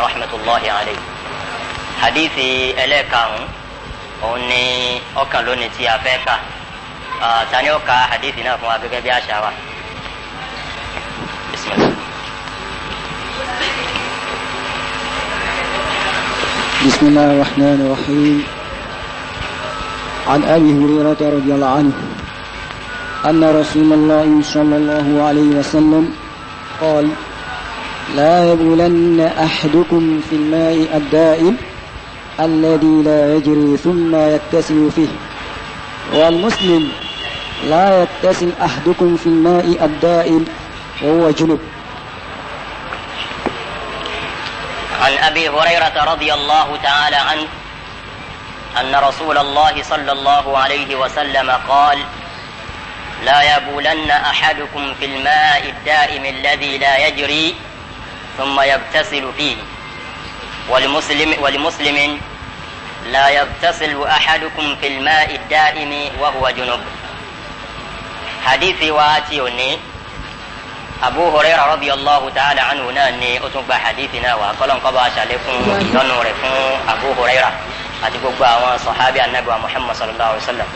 rahmatullahi alayhi. hadithi ẹlẹ́karùn-ún òun ni ọkàn lónìí tí a fẹ́ kà. tani ó ka hadithi náà fún wa gẹ́gẹ́ bí àṣà wa. bismillah. بسم الله الرحمن الرحيم. عن أبي هريرة رضي الله عنه أن رسول الله صلى الله عليه وسلم قال: لا يبولن أحدكم في الماء الدائم الذي لا يجري ثم يغتسل فيه. والمسلم: لا يغتسل أحدكم في الماء الدائم وهو جنب. عن أبي هريرة رضي الله تعالى عنه أن رسول الله صلى الله عليه وسلم قال: لا يبولن أحدكم في الماء الدائم الذي لا يجري ثم يغتسل فيه. ولمسلم: لا يغتسل أحدكم في الماء الدائم وهو جنب. حديث واتيوني Abu Hurairah radiyallahu ta'ala anhu náà ni ó tún gba hadithi náà wá kọ́lọ́n kọ́ bá a ṣàlékún ìyọ́nú rẹ̀ fún Abu Hurairah àti gbogbo àwọn sọ̀hábì anabi wa Muhammad sallallahu alayhi wa sallam.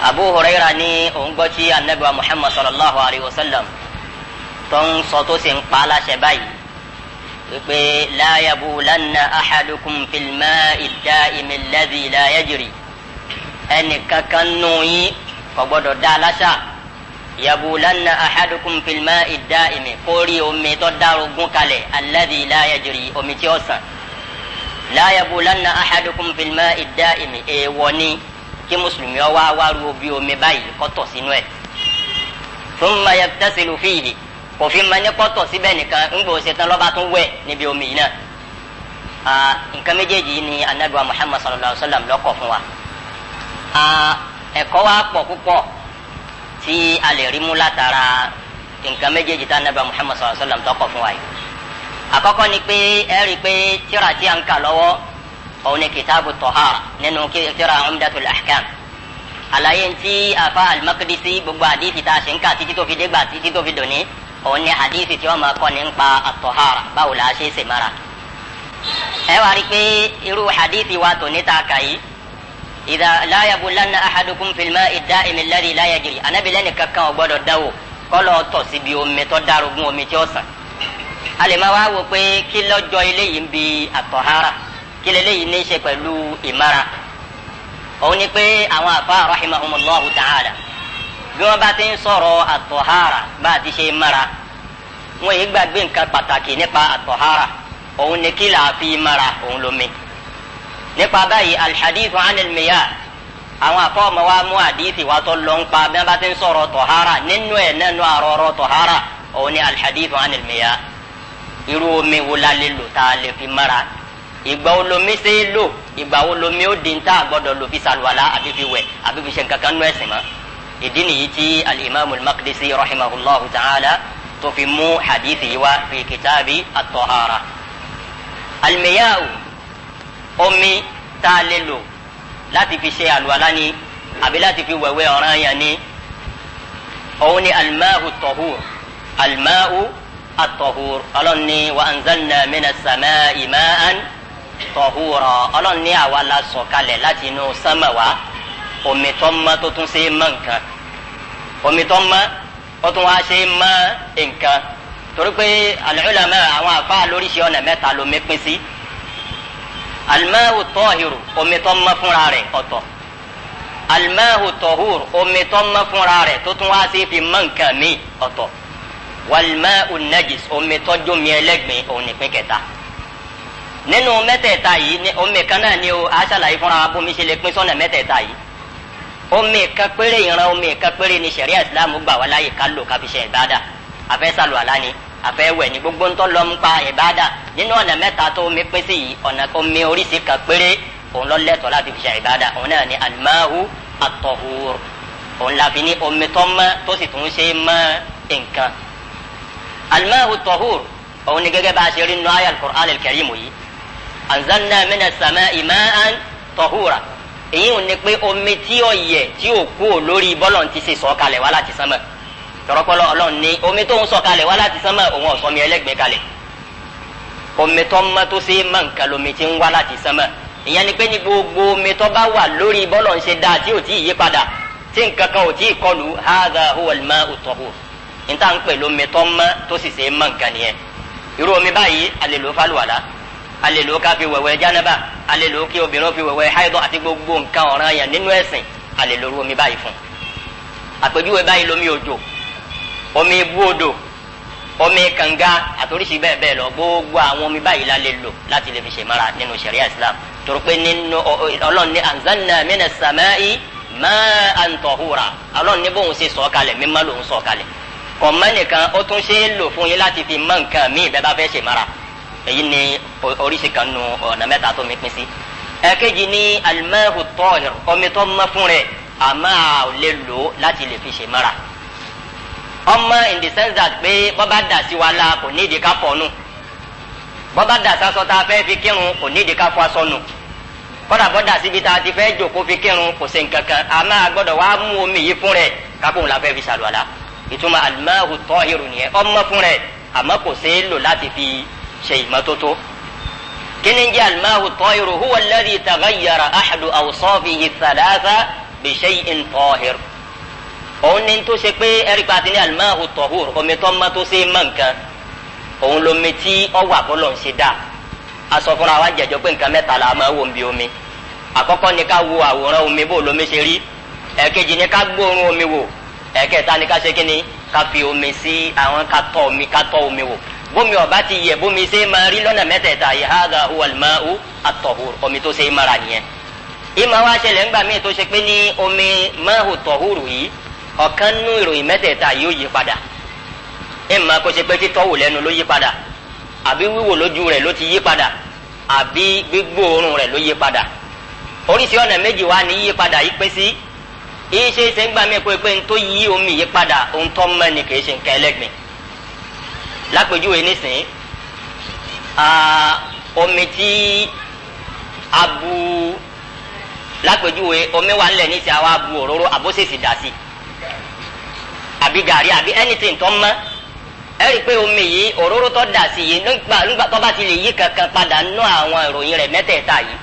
Abu Hurairah ní òun gbọ́ tí anabi wa Muhammad sallallahu alayhi wa sallam tó ń sọ tó sì ń pa á láṣẹ báyìí wípé la yabulanna ahadukum fil ma'i ad-da'imi alladhi la yajri, ẹnì kankan nù yín kò gbọdọ̀ dá aláṣà. yabulanna ahadukum fil ma'i ad-da'imi, kórí omi tó dárógún kalẹ̀ alladhi la yajri, omi tí ó sàn. la yabulanna ahadukum fil ma'i ad-da'imi, èèwọ̀ ni kí mùsùlùmí ó wá wárú bí omi báyìí kó tọ̀ sínú ẹ̀. thumma yagtasilu fihi, kò fi máa ní kó tọ̀ síbẹ̀ nìkan ń gbọ́ ṣetán lọ́ba tún wẹ̀ níbi omi yìí náà. nǹkan méjèèjì ni anabi wa Muhammad sallallahu alayhi wa sallam lọ́kọ̀ fún wa. ẹ̀kọ́ wa pọ̀ púpọ̀ tí a lè rí mú látara nǹkan méjèèjì tí anabi Muhammad sallallahu alaihi wasallam tọkọ fún wa yìí. àkọ́kọ́ ni pé ẹ rí i pé tírà tí a ń kà lọ́wọ́ òun ni kitabu tahara nínú tírà umdatul ahkam. àlàyé ntí afa al-Maqdisi gbogbo hadithi tá a ṣe ń kà títí tó fi dégbà títí tó fi dòní òun ni hadithi tí wọ́n máa kọ́ nípa at-tahara, báwo la ṣe ṣe mara. ẹ wá rí i pé irú hadithi wa tò ní ta kà yìí إذا لا يبولن أحدكم في الماء الدائم الذي لا يجري، أنا بلاني كاكا وغدو داو kọlọ tọ̀ síbi omi tó darogun omi tí ó sàn. a lè máa wá wò pé kí lọ́jọ́ eléyìí ń bi àtọ̀hárà, kí lélẹ́yìí ní í ṣe pẹ̀lú ìmára. òun ni pé àwọn àfa rahimahumullahu ta'ala bí wọ́n bá ti ń sọ̀rọ̀ àtọ̀hárà bá a ti ṣe mára, wọ́n yìí gbàgbé nǹkan pàtàkì nípa àtọ̀hárà. òun ni kí làá fi mára, òun lomi. nípa báyìí alhadithu anil miyah, àwọn afọ́ọ̀mọ́ wa mú hadithi wa tó lọ ń pa bí wọ́n bá ti ń sọ̀rọ̀ tọ̀hárà nínú ẹ̀ nínú àrọ̀rọ̀ tọ̀hárà òun ni alhadithu anil miyah. irú omi wo la lè lò tá a lè fi mara, ìgbà wo lomi ṣe é lò, ìgbà wo lomi ó di ń tá a gbọ́dọ̀ lò fi ṣàlùwàlá àbí fi wẹ̀ àbí fi ṣe nǹkan kan nú ẹ̀sìn mọ́. ìdí nìyí tí al-imam al-Maqdisi rahimahullahu ta'ala tó fi mú hadithi yìí wá fi kitabi at-tahara. al-miyah, omi tá a lè lò láti fi ṣe àlùwàlá ni àbí láti fi wẹ̀wẹ̀ ọ̀ranyàn ni, òun ni al-ma'u at-tahur. al-ma'u at-tahur, ọlọ́run ní wa anzalna minas sama'i ma'an tahura, ọlọ́run ní àwa la sọ̀kalẹ̀ láti inú sánmà wá omi tó mọ́ tó tún ṣe mọ́ nǹkan, omi tó mọ́ ó tún wá ṣe mọ́ nǹkan. torí pé al-ulama àwọn àfáà lóríṣi ọ̀nà mẹ́ta lómi pín sí. al-ma'u at-tahiru, omi tó mọ́ fúnra rẹ̀ ọ̀tọ̀. al-ma'u at-tahur, omi tó mọ́ fúnra rẹ̀ tó tún wá sí fi mọ́ nǹkan míì ọ̀tọ̀. wal-ma'u an-najis, omi tó jómi ẹlẹ́gbin, òun nìpín kẹta. nínú mẹ́tẹ̀ẹ̀ta yìí ni omi kan náà ni o aṣàlàyé fúnra bómi ṣe lè pín sọ́nà mẹ́tẹ̀ẹ̀ta yìí. omi kan péré, ìran omi kan péré ni ṣẹ̀ríà ìsìlámù gbà wá láyè ká lò ká fi ṣe ìbádà. àfẹ́ ṣàlùwàlá ni, àfẹ́ wẹ̀ ni, gbogbo ń tọ́ lọ ń pa ìbádà. nínú ọ̀nà mẹ́ta tó omi pín sí yìí, ọ̀nà omi oríṣi kan péré òun lọ lẹ́tọ̀ọ́ láti fi ṣe ìbádà, òun náà ni al-ma'u at-tahur. òun la fi ní omi tó mọ́ tó sì tún ṣe mọ́ nǹkan. al-ma'u at-tahur òun ni gẹ́gẹ́ bá a ṣe rí nínú àyá al-Qur'an al-Karim yìí, anzalna minas sama'i ma'an tahura. èyí ò ní pé omi tí ó yẹ tí ó kú lórí bọ́lọ̀ ti ṣe sọ̀kalẹ̀ wá láti sánmà. tọrọpọlọ Ọlọ́run ní omi tó ń sọ̀kalẹ̀ wá láti sánmà òun ọ̀sọ́ mi ẹlẹ́gbẹ̀ẹ́ kalẹ̀. omi tó mọ́ tó ṣe máa nǹkan lomi tí ń wá láti sánmà ìyẹn ni pé ní gbogbo omi tó bá wà lórí bọ́lọ̀ ń ṣe dáa tí ò tí ì yí padà tí nǹkan kan ò tí ì kọlù hadha huwa al-ma'u at-tahur níta ń pè lómi tó mọ́ tó sì ṣe máa nǹkan nìyẹn irú omi báyìí a lè lò fálùwàlá a lè lò ká fi wẹ̀wẹ̀ jánábà a lè lò kí obìnrin fi wẹ̀wẹ̀ haidọ̀ àti gbogbo nǹkan ọ̀ranyàn nínú ẹ̀sìn a lè lò irú omi báyìí fún àpèjúwe báyìí lomi òjò omi ibú odò omi kànga àtòríṣi bẹ́ẹ̀ bẹ́ẹ̀ lọ gbogbo àwọn omi báyìí la lè lò láti lè fi ṣe mara nínú sharia islam torí pé nínú ọlọ́run ní anzalna minas samai ma'an tahura ọlọ́run ní bóun ṣe sọ̀ kalẹ̀ mímọ́ lòun sọ̀ kalẹ̀ kọ̀mọ́ nìkan ó tún ṣe é lò fún yín láti fi mọ́ nǹkan míì bẹ́ẹ̀ bá fẹ́ ṣe mara èyí ni oríṣi kan nu ọ̀nà mẹ́ta tó mi pín sí. ẹ̀kejì ní al-ma'u tahir omi tó mọ́ fún rẹ̀ àmọ́ a ò lè lò láti lè fi ṣe mara ọmọ in the sense that pé bọ́bá dà sí wa la kò ní ìdí ká fọ̀ nù bọ́bá dà sásọ tá a fẹ́ fi kírun kò ní ìdí ká fọ̀ aṣọ nù kọ́dà bọ́dà síbi tá a ti fẹ́ jòkó fi kírun kò sí nǹkankan àmọ́ a gbọ́dọ̀ wá mú omi yìí fún rẹ̀ kápò ńlá fẹ́ fi ṣàlùwàlá ìtumọ̀ al-ma'u tahiru nìyẹn ọmọ fún rẹ̀ àmọ́ kò sí lò láti fi ṣe ìmọ́tótó. kíni jẹ́ al-ma'u tahiru huwa alladhi taghayyara ahadu awsafihi thalatha bi shay'in tahir òun ni tó ṣe pé ẹ̀ríkà ti ní al-ma'u tahur omi tó mọ́ tó ṣe mọ́ nǹkan òun lomi tí ọwọ́ àbọ̀lọ̀ ń ṣe dá aṣọ fúnra wa jẹjọ pé nǹkan mẹ́ta la máa wò ń bi omi àkọ́kọ́ ni ká wo àwòrán omi bó lomi ṣe rí ẹ̀kejì ni ká gbóòórùn omi wò ẹ̀kẹta ni ká ṣe kí ni ká fi omi sí àwọn ká tọ́ omi wò bómi ọba ti yẹ bómi ṣe máa rí lọ́nà mẹ́tẹ̀ẹ̀ta yìí hadha huwa al-ma'u at-tahur omi tó ṣe mara nìyẹn ìmọ̀ wa ṣẹlẹ̀ ńgbà míì tó ṣe pé ní omi ma'u at-tahuru yìí ọ̀kan nú ìròyìn mẹ́tẹ̀ẹ̀ta yóò yí padà ìmọ̀ kó ṣe pé títọ́wò lẹ́nu ló yí padà àbí wíwò lójú rẹ̀ ló ti yí padà àbí gbígbóòórùn rẹ̀ ló yí padà oríṣi ọ̀nà méjì wá ní yí padà yí pé sí iṣẹ́ ìṣe ń gbà mí pé n tó yí omi yí padà ohun tó mọ́ ni kì í ṣe nǹkan ẹlẹ́gbìn lápèjúwe nísìnyí omi tí a bu lápèjúwe omi wà ńlẹ̀ níṣẹ́ àwa bu òróró àbóṣèṣì dà sí àbí gàrí àbí anything tó mọ́ ẹ rí i pé omi yìí òróró tó dà sí yìí nígbà tó bá ti lè yí kankan padà nú àwọn ìròyìn rẹ̀ mẹ́tẹ̀ẹ̀ta yìí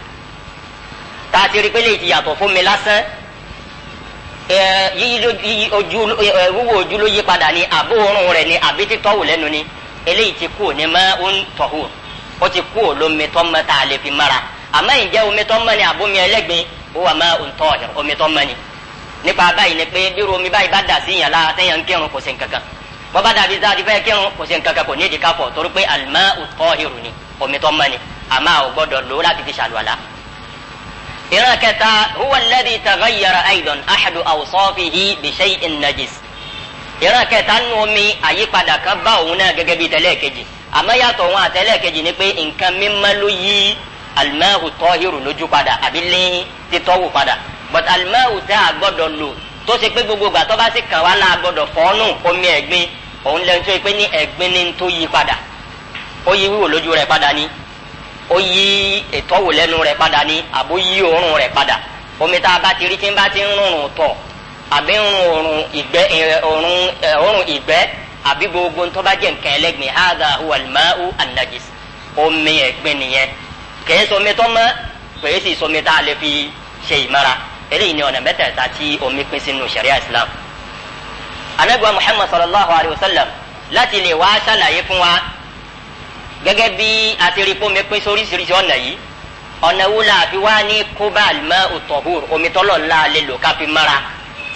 tá a ti rí i pé lè ti yàtọ̀ fún mi lásán wíwò ojú ló yí padà ní àbóòrùn rẹ̀ ní àbí títọ́wò lẹ́nu ní eléyìí ti kú ní ma'un tahur ó ti kú lómi tó mọ́ tá a lè fi mara àmọ́ ìjẹ́ omi tó mọ́ ni àbómi ẹlẹ́gbin ó wà ma'un tahir omi tó mọ́ ni nípa báyìí ni pé bí omi báyìí bá dà sí yàn lára tẹ́yàn ń kírun kò sí nǹkankan bọ́bá dàbí sáà ti fẹ́ kírun kò sí nǹkankan kò ní ìdí ká fọ̀ torí pé al-ma'u tahiru ni omi tó mọ́ ni àmọ́ àwọn gbọ́dọ̀ lò láti fi ṣàlùwàlá. ìran kẹta huwa alladhi taghayyara aidan ahadu awsafihi bi shay'in najis. ìran kẹta nínú omi àyípadà kan bá òun náà gẹ́gẹ́ bí tẹ́lẹ̀ kejì àmọ́ yàtọ̀ wọn àtẹ́lẹ̀ kejì ni pé nǹkan mímọ́ ló yí al-ma'u tahiru lójú padà àbí lé títọ́wò padà but al-ma'u tá a gbọ́dọ̀ lò tó ṣe pé gbogbo ìgbà tó bá sì kàn wá la gbọ́dọ̀ fọ́nù omi ẹ̀gbin òun lẹ́nu tó yẹ pé ní ẹ̀gbin ni tó yí padà ó yí wíwò lójú rẹ̀ padà ní ó yí ìtọ́wò lẹ́nu rẹ̀ padà ní àbó yí òórùn rẹ̀ padà omi tá a bá ti rí tí ń bá ti ń rùn tọ̀ àbí ń rùn òórùn ìgbẹ́ àbí gbogbo tó bá jẹ́ nǹkan ẹlẹ́gbin hadha huwa al-ma'u an-najis omi ẹ̀gbin nìyẹn kìí sọmi tó mọ́ kìí sì sọmi tá a lè fi ṣe ìmara eléyìí ni ọ̀nà mẹ́tẹ̀ẹ̀ta tí omi pín sínú sharia islam. anagba muhammad sallallahu alayhi wa sallam láti lè wá ṣàlàyé fún wa gẹ́gẹ́ bí àtìrí omi pín sóríṣiríṣi ọ̀nà yìí ọ̀nà wo la fi wá ní kóbá al-ma'u tahur omi tọ́lọ̀ ńlá lè lò ká fi mara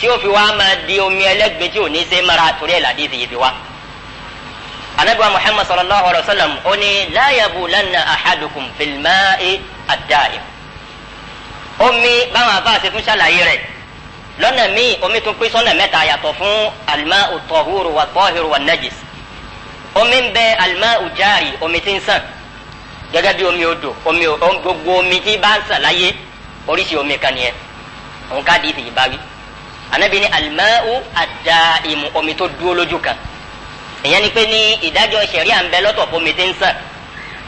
tí ó fi wá máa di omi ẹlẹ́gbin tí ò ní ṣe mara torí ẹ̀ ládìí ti yìí fi wá. anagba muhammad sallallahu alayhi wa sallam ó ní la yabulanna ahadukum fil ma'i ad-da'im omi báwọn afa ṣe tún ṣàlàyé rẹ̀ lọ́nà míì omi tún pín sọ́nà mẹ́ta yàtọ̀ fún al-ma'u tahuru wa tahiru wa najis omi ń bẹ al-ma'u jari omi tí ń sàn gẹ́gẹ́ bí omi odò omi gbogbo omi tí bá ń sàn láyé oríṣi omi kan nìyẹn òun ká di ìfìyí bá wí anabi ni al-ma'u ad-da'imu omi tó dúró lójú kan ìyẹn ni pé ní ìdájọ́ ṣẹ̀ríà ń bẹ lọ́tọ̀ fún omi tí ń sàn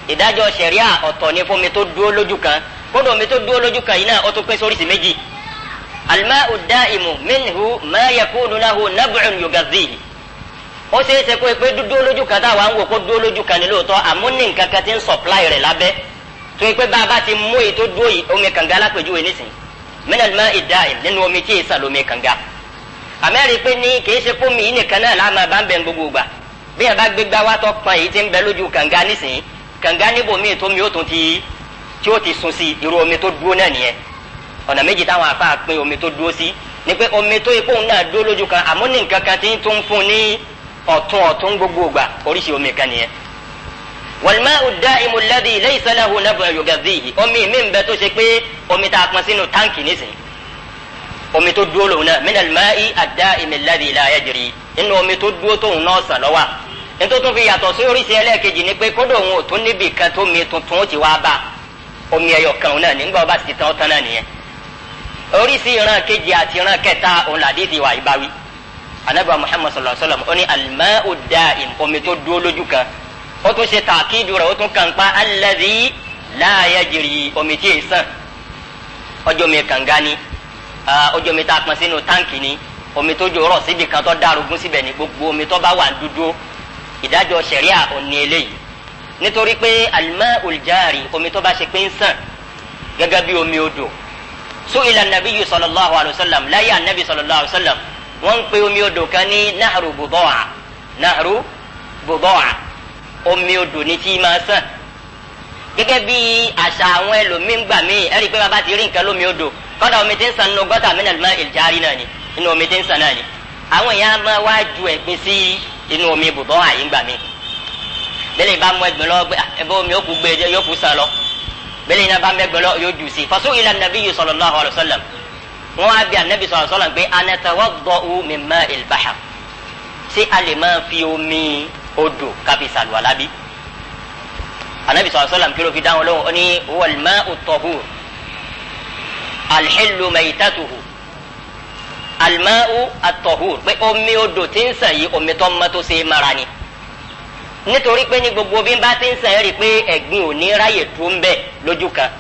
ìdájọ́ ṣẹ̀ríà ọ̀tọ̀ ni fún omi tó dúró lójú kan kódò omi tó dúró lójú kan yìí náà ó tún pín sóríṣi méjì al-ma'u ad-da'imu minhu ma yakunu lahu nab'un yughadhihi ó ṣeé ṣe kó pé dúdú lójú kan táwa ń wò kó dúró lójú kan ní lóòótọ́ àmọ́ ní nǹkan kan tí ń supply rẹ̀ lábẹ́ tó pé bá a bá ti mú èyí tó dúró yìí omi kànga lápèjúwe nísìnyí minal ma'i da'im nínú omi tí èsà lómi kànga àmẹ́rì pé ní kìí ṣe fómi yìí nìkan náà láàmà bá ń bẹ gbogbo gbà bí yẹn bá gbégbá wá tó pọn èyí tí ń bẹ lójú kànga nísìnyí kànga níbòmíì tómi ó tún ti tí ó ti sun sí irú omi tó dúró náà nìyẹn ọ̀nà méjì táwọn afá pín omi tó dúró sí ni pé omi tó ipò náà dúró lójú kan àmọ́ ní nǹkan kan tí ń tún fún ní ọ̀tún gbogbo gbà oríṣi omi kan nìyẹn. wal ma'u ad-da'imu alladhi laysa lahu naf'un yughadhihi omi mi ń bẹ tó ṣe pé omi tá a pọn sínú táǹkì nísìnyí omi tó dúró lòun náà minal ma'i ad-da'imi alladhi la yajri nínú omi tó dúró tóun náà sàn lọ́wọ́ nítorí tó fi yàtọ̀ sí oríṣi ẹlẹ́ẹ̀kejì ni pé kódò òun ò tún níbì kan tó mi tuntun ó ti wá bá omi ẹyọ kan náà nígbà ọba ti tán tán náà nìyẹn oríṣi ìran kejì àti ìran kẹta òun làdí ti wà ìbáwí anabiwa muhammad sallallahu alaihi wa sallam ó ní al-ma'u ad-da'im omi tó dúró lójú kan ó tún ṣe tàkídù rẹ̀ ó tún kàn pa alladhi la yajri omi tí ì sàn ọjọ́ mi kànga ni ọjọ́ mi tá a pọn sínú táǹkì ni omi tó jò rọ̀ síbi kan tó dárogún síbẹ̀ ni gbogbo omi tó bá wà dúdú ìdájọ́ ṣẹ̀ríà òní eléyìí nítorí pé al-ma'ul jari omi tó bá ṣe pé ń sàn gẹ́gẹ́ bí omi odò su'ila an-nabiyyu sallallahu alayhi wa sallam láyé an-nabi sallallahu alayhi wa sallam wọ́n ń pe omi odò kan ní nahru budaa omi odò ní tí máa sàn gẹ́gẹ́ bí àṣà àwọn ẹlòmíín gbà míì ẹ̀rí pé bàbá ti rí nǹkan lómi odò kọ́dà omi tí ń sàn nínú gọ́tà minal ma'il jari náà ni inú omi tí ń sàn náà ni àwọn èèyàn máa wá ju ẹ̀gbin sí inú omi bùbọ́ àyè ńgbà míì bẹ́lẹ̀ bá mú ẹgbẹ́ lọ ẹbí omi yóò kú gbé yóò kú sàn lọ bẹ́lẹ̀ iná bá mẹ́gbẹ́ lọ yóò jù sí fasu'ila an-nabiyyu sallallahu alayhi wa sallam wọ́n á bí anabi sallallahu alayhi wa sallam pé anatawadda'u min ma'il bahr ṣé a lè máa fi omi odò káfí sàlùwàlá bí anabi sallallahu alayhi wa sallam kí ló fi dáhùn lóhùn ó ní huwal ma'u at-tahur al-hillu maytatuhu al-ma'u at-tahur pé omi odò tí ń sàn yìí omi tó mọ́ tó ṣe mara ni nítorí pé ní gbogbo bí n bá ti ń sàn rí pé ẹ̀gbin ò ní ráyè tó ń bẹ lójú kan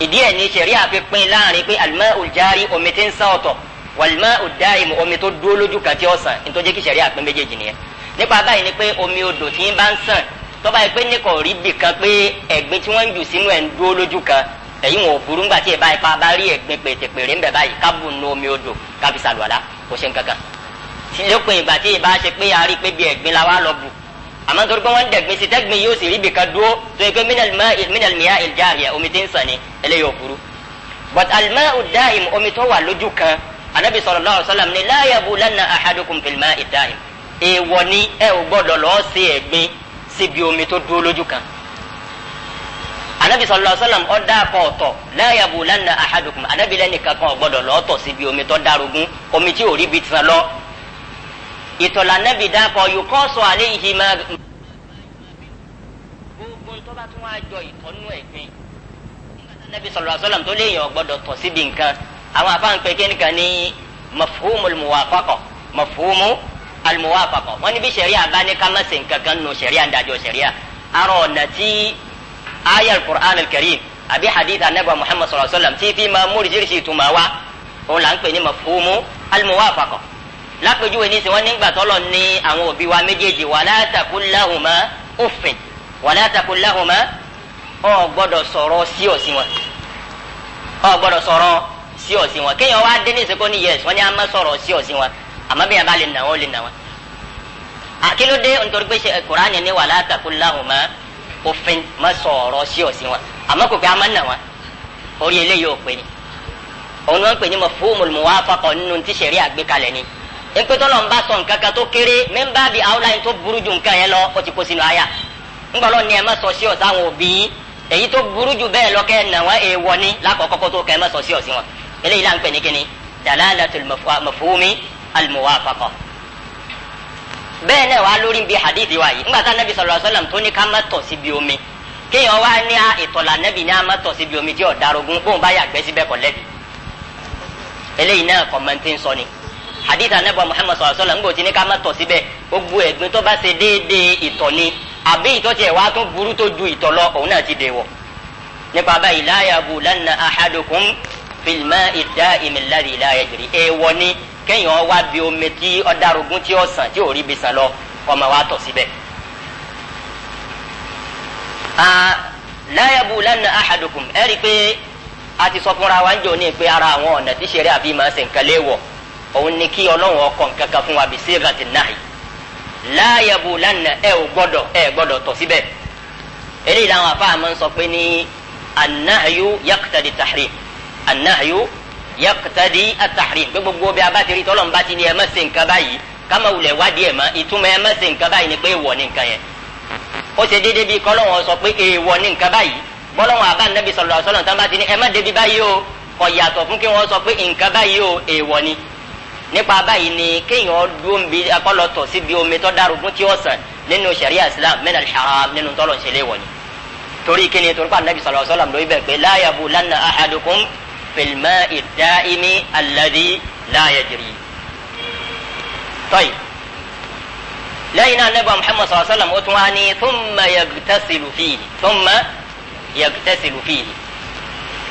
ìdí ẹ̀ ní ṣẹ̀rí àfipín láàrin pé al-ma'ul jari omi tí ń sàn ọ̀tọ̀ wal-ma'ud da'im omi tó dúró lójú kan tí ó sàn nítorí kí ṣẹ̀rí àpín méjèèjì nìyẹn nípa báyìí ni pé omi odò tí ń bá ń sàn tó bá yẹ pé ní kò rí bì kan pé ẹ̀gbin tí wọ́n ń jù sínú ẹ̀ ń dúró lójú kan ẹ̀yin wọn ò burú ńgbà tí ẹ bá ipa bá rí ẹ̀gbin pètèpèrè ń bẹ báyìí kábù nù omi odò kábi sàlùwàlá kò ṣe nǹkan kan lópin ìgbà tí ẹ bá ṣe pé a rí pé bí ẹ̀gbin la wá lọ bù àmọ́ nítorí pé wọ́n ń dẹ̀gbin sí tẹ́gbin yóò sì rí bì kan dúró tó yẹ pé minal miya'il jariya omi tí ń sàn ni eléyìí ò burú but al-ma'u ad-da'im omi tó wà lójú kan anabi sallallahu alaihi wasallam ni la yabulanna ahadukum fil ma'i ad-da'im èèwọ̀ ni ẹ ò gbọ́dọ̀ lọ ṣe ẹ̀gbin síbi omi tó dúró lójú kan anabi sallallahu alaihi wasallam ọdá akọ ọ̀tọ̀ la yabulanna ahadukum anabi lẹni kankan ọgbọ́dọ̀ lọ tọ̀ síbi omi tó dárógún omi tí ò rí bi tán lọ ìtọ̀lá anabi dákọ yuqasu alayhi ma gbogbo tó bá tún wá jọ ìtọ́nú ẹ̀gbin anabi sallallahu alaihi wasallam tó léèyàn ọgbọ́dọ̀ tọ̀ síbi nǹkan àwọn afáǹpẹ kẹ́nìkan ní mafhumul muwafaqa wọn ní bí sẹ̀ríà bá ní ká má ṣe nǹkan kan nù sẹ̀ríà ń dájọ́ sẹ̀ríà arọ ọ̀nà tí aya al-Qur'an al-Karim àbí hadith anabi Muhammad sallallahu alaihi wasallam tí fi máa múri jírísì ìtumọ̀ wa òun là ń pè ní mafhumu al-muwafaqa lápèjúwe ní sè wọ́n nígbà tọ́lọ̀ ní àwọn òbí wa méjèèjì wala taqul lahuma uffin wala taqul lahuma ọ gbọ́dọ̀ sọ̀rọ̀ sí ọ̀sìn wọn kéèyàn wá dé ní ìsìnkú ní yẹs wọ́n ní a má sọ̀rọ̀ sí ọ̀sìn wọn àmọ́ bí yẹn bá lè nà wọ́n lè nà wọ́n. akílódé nítorí pé Kùránì ní wala taqul lahuma uffin má sọ̀rọ̀ sí ọ̀sìn wọn àmọ́ kò pé a má nà wọ́n orí eléyìí ò pé ni òun náà ń pè ní mafhumul muwafaqa nínú tí sẹ̀rí àgbékalẹ̀ ni èpè tọ́lọ̀ ń bá sọ nǹkan kan tó kéré mẹ́ńbà bíi outline tó burú ju nǹkan yẹn lọ ó ti kó sínú àyà ńgbọ́lọ́ ni ẹ má sọ sí ọ̀sán àwọn òbí èyí tó burú ju bẹ́ẹ̀ lọ kẹ́ ẹ̀ nà wọ́n èèwọ̀ ni lákọ̀ọ́kọ́ tó kẹ́ ẹ má sọ sí ọ̀sìn wọn eléyìí là ń pè ní kíni dalalatul mafhumi al-muwafaqa. bẹ́ẹ̀ náà wàá lórí bí hadith wa yìí ńgbà tá nabi sallallahu alaihi wasallam tó ní ká má tọ̀ síbi omi kéèyàn wá ní ìtọ̀là nabi ní a má tọ̀ síbi omi tí ò darogun bóun bá yàgbẹ́ síbẹ̀ kọ̀ lẹ́bi eléyìí náà kọ̀mọ̀ntì ń sọ ni hadith anabi Muhammad sallallahu alaihi wasallam ńgbò tí ní ká má tọ̀ síbẹ̀ gbogbo ẹ̀gbin tó bá ṣe déédéé ìtọ̀ ni àbí ìtọ̀ tiẹ̀ wá tún burú tó ju ìtọ̀ lọ òun náà ti dèwọ̀ nípa báyìí la yabulanna ahadukum fil ma'i ad-da'im alladhi la yajri èèwọ̀ ni kéèyàn wá bí omi tí ó darogun tí ó sàn tí ò rí bí sàn lọ ọmọ wa tọ̀ síbẹ̀. la yabulanna ahadukum ẹ̀rí pé a ti sọ fúnra wa ń jò ní pé ara àwọn ọ̀nà tí ṣẹ̀ríà àfi máa ṣe nǹkan léèwọ̀ òun ni kí ọlọ́run ọkọ̀ nǹkan kan fún wa bí sígàtì nahi la yabulanna ẹ gbọ́dọ̀ tọ̀ síbẹ̀. eléyìí làwọn afáà máa ń sọ pé ní annahyu yaqtadi tahrim annahyu yaqtadi at-tahrim pé gbogbo bí a bá ti rí tọ́lọ́run bá ti ní ẹ má ṣe nǹkan báyìí káma wulẹ̀ wádìí ẹ̀ mọ́ ìtumọ̀ ẹ má ṣe nǹkan báyìí ni pé èèwọ̀ ní nǹkan yẹn. ó ṣe déédéé bíi kọ́lọ́wọ́n sọ pé èèwọ̀ ní nǹkan báyìí bọ́lọ́wọ́n àbá Nabi sallallahu alaihi wasallam tán bá ti ní ẹ má débi báyìí o kò yàtọ̀ fún kí wọ́n sọ pé nǹkan báyìí o èèwọ̀ ni. nípa báyìí ni kéèyàn dúró ń bi akọ́lọ́tọ̀ sí bí omi tó dárúgún tí ó sàn nínú sharia Islam min al-haram nínú tọ́lọ̀ ń ṣe léèwọ̀ ni. torí kíni torí pa Nabi sallallahu alaihi wasallam lórí bẹ́ẹ̀ pé la yabulanna ahadukum fil ma'i ad-da'imi alladhi la yajri. طيب lẹ́yìn náà Nabi Muhammad sallallahu alaihi wasallam ó tún wá ní thumma yagtasilu fihi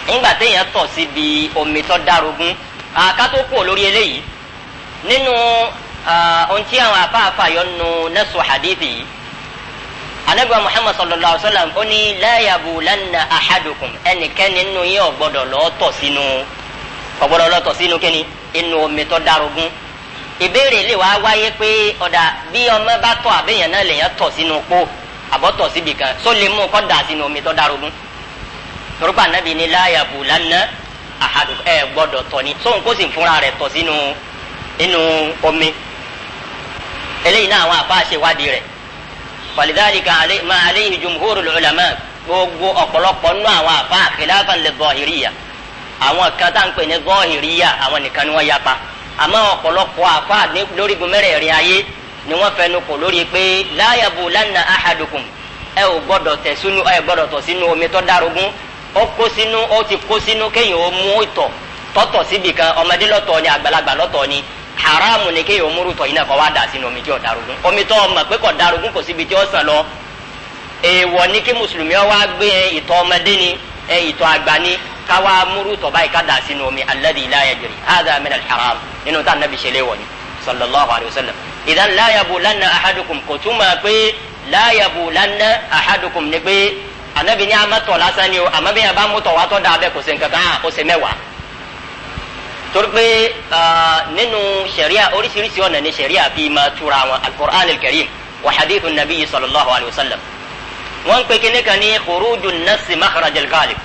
nígbà téèyàn tọ̀ síbi omi tó dárogún àkátó kú lórí eléyìí nínú ohun tí àwọn afáàfà yọ nù nasu hadithi yìí Nabi Muhammad sallallahu alaihi wasallam ó ní la yabulanna ahadukum ẹnikẹ́ni nínú yín ò gbọ́dọ̀ lọ tọ̀ sínú kíni inú omi tó dárogún. ìbéèrè lè wá wáyé pé ọ̀dà bí ọmọ bá tọ̀ àbẹ̀yàn náà lèyàn tọ̀ sínú pó àbọ̀tọ̀ síbi kan só lè mú kọ́ dà sínú omi tó dárogún. torúkọ Ànábì ní la yabulanna ahadukum ẹ gbọ́dọ̀ tọ̀ ni sóhun kó sì fúnra rẹ̀ tọ̀ sínú inú omi. eléyìí náà àwọn àfáà ṣe wádìí rẹ̀ walidhalika ma alayhi jumhurul ulama gbogbo ọ̀pọ̀lọpọ̀ nínú àwọn àfáà khilafan lidh-dhahiriyya àwọn kan tá à ń pè ní dhahiriyya àwọn nìkan ni wọ́n yapa àmọ́ ọ̀pọ̀lọpọ̀ àfáà lórí gbọmẹ́rẹ̀ẹ̀rin ayé ni wọ́n fẹnu kò lórí pé la yabulanna ahadukum ẹ ò gbọ́dọ̀ tọ̀ sínú omi tó dárogún ó ti kó sínú kéèyàn ó mú ìtọ̀ tọ́tọ̀ síbi kan ọmọdé lọ́tọ̀ ni àgbàlagbà lọ́tọ̀ ni haramu ni kéèyàn ó múrú tọ̀ yìí náà kọ́ wá dà sínú omi tí ó dárogún omi tó ọmọ pé kò dárogún kò síbi tí ó sàn lọ èèwọ̀ ni kí mùsùlùmí ó wá gbé ìtọ̀ ọmọdé ni ìtọ̀ àgbà ni káwá múrú tọ̀ báyìí ká dà sínú omi alladhi la yajri hadha min al-haram nínú tá Nabi ṣe léèwọ̀ ni sallallahu alayhi wa sallam idan la yabulanna ahadukum kò túmọ̀ pé la yabulanna ahadukum ni pé Ànábì ní amatọ̀ lásán ni o àmọ́ bí yẹn bá mú tọ̀ wá tọ̀ dà bẹ́ẹ̀ kò sí nǹkan kan ó ṣe mẹ́wàá torí pé nínú sẹ̀ríà oríṣiríṣi ọ̀nà ni sẹ̀ríà fi máa tura wọn al-Qur'an al-Karim wa hadithu nabiyyi sallallahu alayhi wa sallam wọ́n pe kíní kan ní khuruju an-nassi makhraj al-ghalib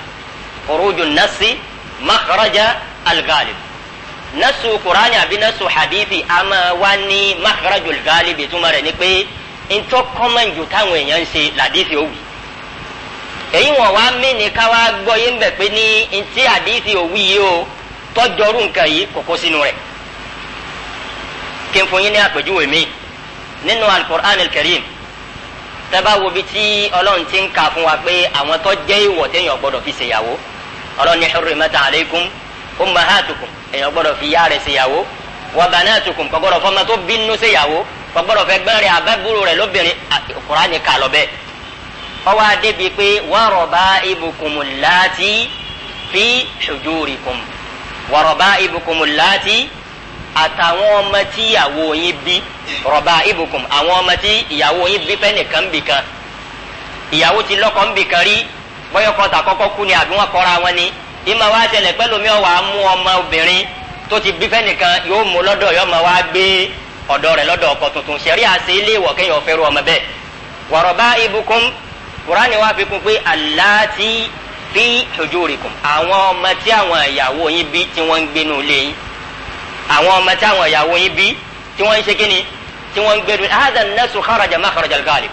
khuruju an-nassi makhraj al-ghalib nasu Qur'ani àbí nasu hadithi ama wá ní makhraj al-ghalib ìtumọ̀ rẹ̀ ni pé ntọ́ kọ́mọ̀ jù táwọn èèyàn ń ṣe làdífi òwì èyí wọn wá mí ní ká wá gbọ́ yín bẹ̀ pé ní ntí àdífi òwì yìí o tọ́jọ́rú nǹkan yìí kókó sínú rẹ̀ kí n fún yín ní àpèjúwe mi nínú al-Qur'an al-Karim tẹ́bá wo bí tí ọlọ́run ti ń kà fún wa pé àwọn tó jẹ́ ìwọ̀ téèyàn gbọ́dọ̀ fi ṣèyàwó ọlọ́run ní hurrimat alaykum ummahatukum èèyàn gbọ́dọ̀ fi yá rẹ̀ ṣèyàwó wa banatukum kò gbọ́dọ̀ fọmọ tó bínú ṣèyàwó kò gbọ́dọ̀ fẹ́ gbọ́n rẹ̀ àbẹ́búrò rẹ̀ lóbìnrin Kùránì kà lọ bẹ́ẹ̀ ọwọ́ adé bíi pé wa raba'ibukumul lati fi hujurikum wa raba'ibukumul lati àtàwọn ọmọ tí ìyàwó yín bí raba'ibukum àwọn ọmọ tí ìyàwó yín bí fẹ́nìkan bì kan ìyàwó ti lọ́kọ ń bì kan rí bọ́yọ̀kọ́ tà kọ́kọ́ kú ni àbí wọ́n kọ́ra wọn ni ìmọ̀ wá ṣẹlẹ̀ pẹ́lú mi ọ̀wà mú ọmọ obìnrin tó ti bí fẹ́nìkan yóò mú lọ́dọ̀ yóò máa wá gbé ọ̀dọ̀ rẹ̀ lọ́dọ̀ ọkọ tuntun ṣẹ̀rí àṣẹ ilé ìwọ̀ kéèyàn fẹ́ ru ọmọ bẹ́ẹ̀ wa raba'ibukum Kùránì wá fi kún pé allati fi hujurikum àwọn ọmọ tí àwọn ìyàwó yín bí tí wọ́n ń gbénu ilé yín àwọn ọmọ tí àwọn ìyàwó yín bí tí wọ́n ń ṣe kíni tí wọ́n ń gbénu hadha an-nasu kharaja makhraj al-ghalib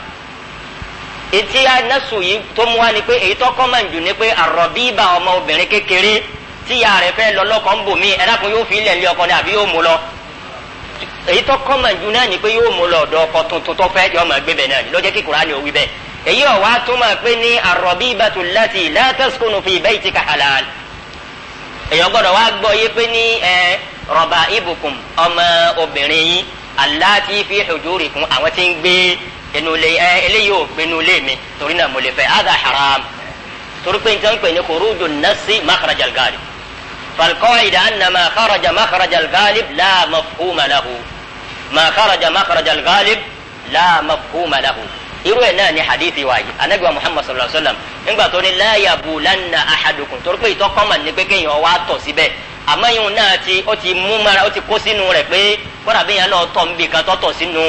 etí nasu yìí tó mú wá ni pé èyí tó kọ́ máa ń jù ní pé ar-rabiba ọmọ obìnrin kékeré tí ìyá rẹ̀ fẹ́ lọ lọ́kọ̀ ń bò mí ẹ̀dá kan yóò fi ilẹ̀ lé ọkọ ní àbí yóò mú lọ èyí tó kọ́ máa ń jù náà ni pé yóò mú lọ ọ̀dọ̀ ọkọ tuntun tó fẹ́ yọ máa gbé bẹ̀ náà ló jẹ́ kí Kùránì ó wí bẹ́ẹ̀ èyí ọ̀wá tó máa pé ní ar-rabibatu allati la taskunu fi baytika halal èyàn gbọ́dọ̀ wá gbọ́ yé pé ní raba'ibukum ọmọ obìnrin yín allati fi hujurikum àwọn tí ń gbé inú ilé eléyìí ò gbé inú ilé mi torí náà mo lè fẹ́ hadha haram torí pé nǹkan pè ní khuruju an-nassi makhraj al-ghalib فالقاعدة أن ما خرج مخرج الغالب لا مفهوم له ما خرج مخرج الغالب لا مفهوم له irú ẹ̀ náà ni hadithi wa yìí anabi wa muhammad sallallahu alaihi wa sallam nígbà tó ní la yabulanna ahadukum torí pé ìtọ́kọ́mà ní pé kéèyàn wá tọ̀ síbẹ̀ àmọ́ ìhun náà ó ti mú mara ó ti kó sínú rẹ̀ pé kọ́dà bí yẹn lọ tọ̀ níbi kan tọ́tọ̀ sínú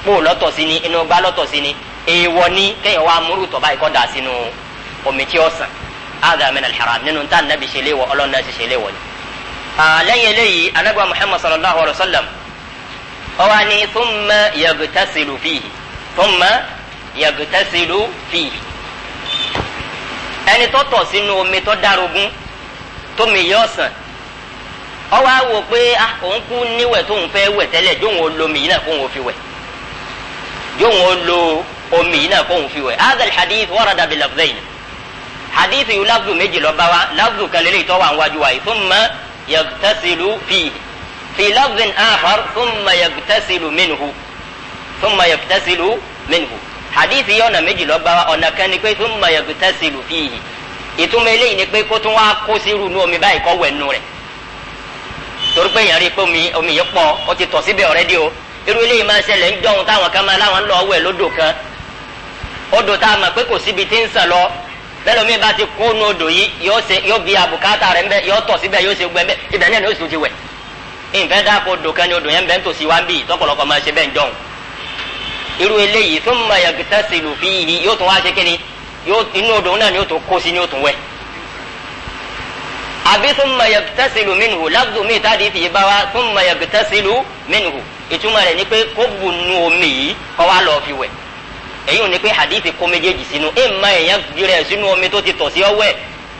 pò lọ́tọ̀ sí ni inú gbá lọ́tọ̀ sí ni èèwọ̀ ni kéèyàn wá múrù tọ̀ báyìí kọ́ dà sínú omi tí ó sàn hadha min al-haram nínú tá anabi ṣe léwọ̀ ọlọ́run náà sì ṣe léwọ̀ ni. lẹ́yìn eléyìí anabi wa muhammad sallallahu alaihi wa sallam ọwọ́ ni thumma yagtasilu fihi thumma yagtasilu fihi ẹni tó tọ̀ sínú omi tó dárógún tómi yọ sàn ó wá wò pé òun kú níwẹ̀ tóun fẹ́ wẹ̀ tẹ́lẹ̀ jóun ó lo omi yìí náà kóun ó fi wẹ̀ jóun ó lo omi yìí náà kóun fi wẹ̀ hadha alhadith warada bi lafzayn hadith yìí lafzu méjì ló bá wa lafzu kan lélẹ́yìí tó wà níwájú wa yìí thumma yagtasilu fihi fi lafzin akhar thumma yagtasilu minhu hadithi yìí ọ̀nà méjì ló bá wa ọ̀nà kan ni pé thumma yagtasilu fihi ìtumọ̀ eléyìí ni pé kó tún wá kó sírù ní omi báyìí kó wẹ̀ nù rẹ̀ torí pé èèyàn rí i pé omi yìí pọ̀ ó ti tọ̀ síbẹ̀ ọ̀rẹ́dì o irú eléyìí máa ń ṣẹlẹ̀ ń jọ̀hún táwọn kan máa láwọn ń lọ wẹ̀ lódò kan odò tá a mọ̀ pé kò síbi tí ń sàn lọ bẹ́ẹ̀ lómi bá ti kó nu odò yìí yóò bí abùkátà rẹ̀ ńbẹ yóò tọ̀ síbẹ̀ yóò ṣe gbẹ ńbẹ ibẹ̀ náà ni ó sì ti wẹ̀ ìfẹ́ dáko odò kan ni odò yẹn bẹ́ẹ̀ ń tòsí wá ń bì tọ́pọ̀lọpọ̀ máa ṣe bẹ́ẹ̀ ń jọ̀hún irú eléyìí thumma yagtasilu fihi yóò tún wá ṣe kíni inú odò náà ni yóò tún kó sí ni yóò tún wẹ̀ àbí thumma yagtasilu minhu lafzu mi tàbí fi bá wa thumma yagtasilu minhu ìtumọ̀ rẹ̀ ni pé kó bu nu omi yìí kó wá lọ́ọ́ fi wẹ̀ èyí ò ní pé hadithi kó méjèèjì sínú ìmọ̀ èèyàn gbìrẹ̀ sínú omi tó ti tọ̀ sí ọwẹ́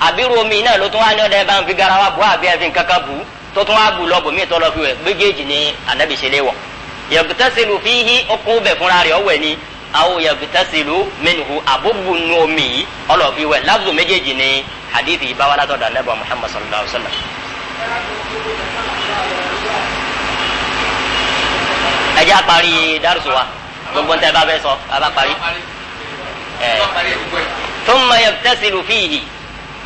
àbírú omi náà ló tún wá ní ọ̀dà ẹ̀ bá ń fi garawa bu àbí ẹ̀fín kankan bu tó tún wá bu lọ́bù mí tó lọ́ fi wẹ̀ méjèèjì ni ànábì ṣe léwọ̀ yagtasilu fihi okun bẹ̀ fúnra rẹ̀ ọwẹ́ ni aw yagtasilu minhu abubu nu omi yìí ọlọ́ fi wẹ̀ lafzu méjèèjì ni hadithi ìbáwá látọ̀dọ̀ ànábì muhammad sallallahu alaihi wa sallam. ẹ jẹ́ àparí dárúsù wa gbogbo ntẹ bá fẹ́ sọ a bá parí. thumma yagtasilu fihi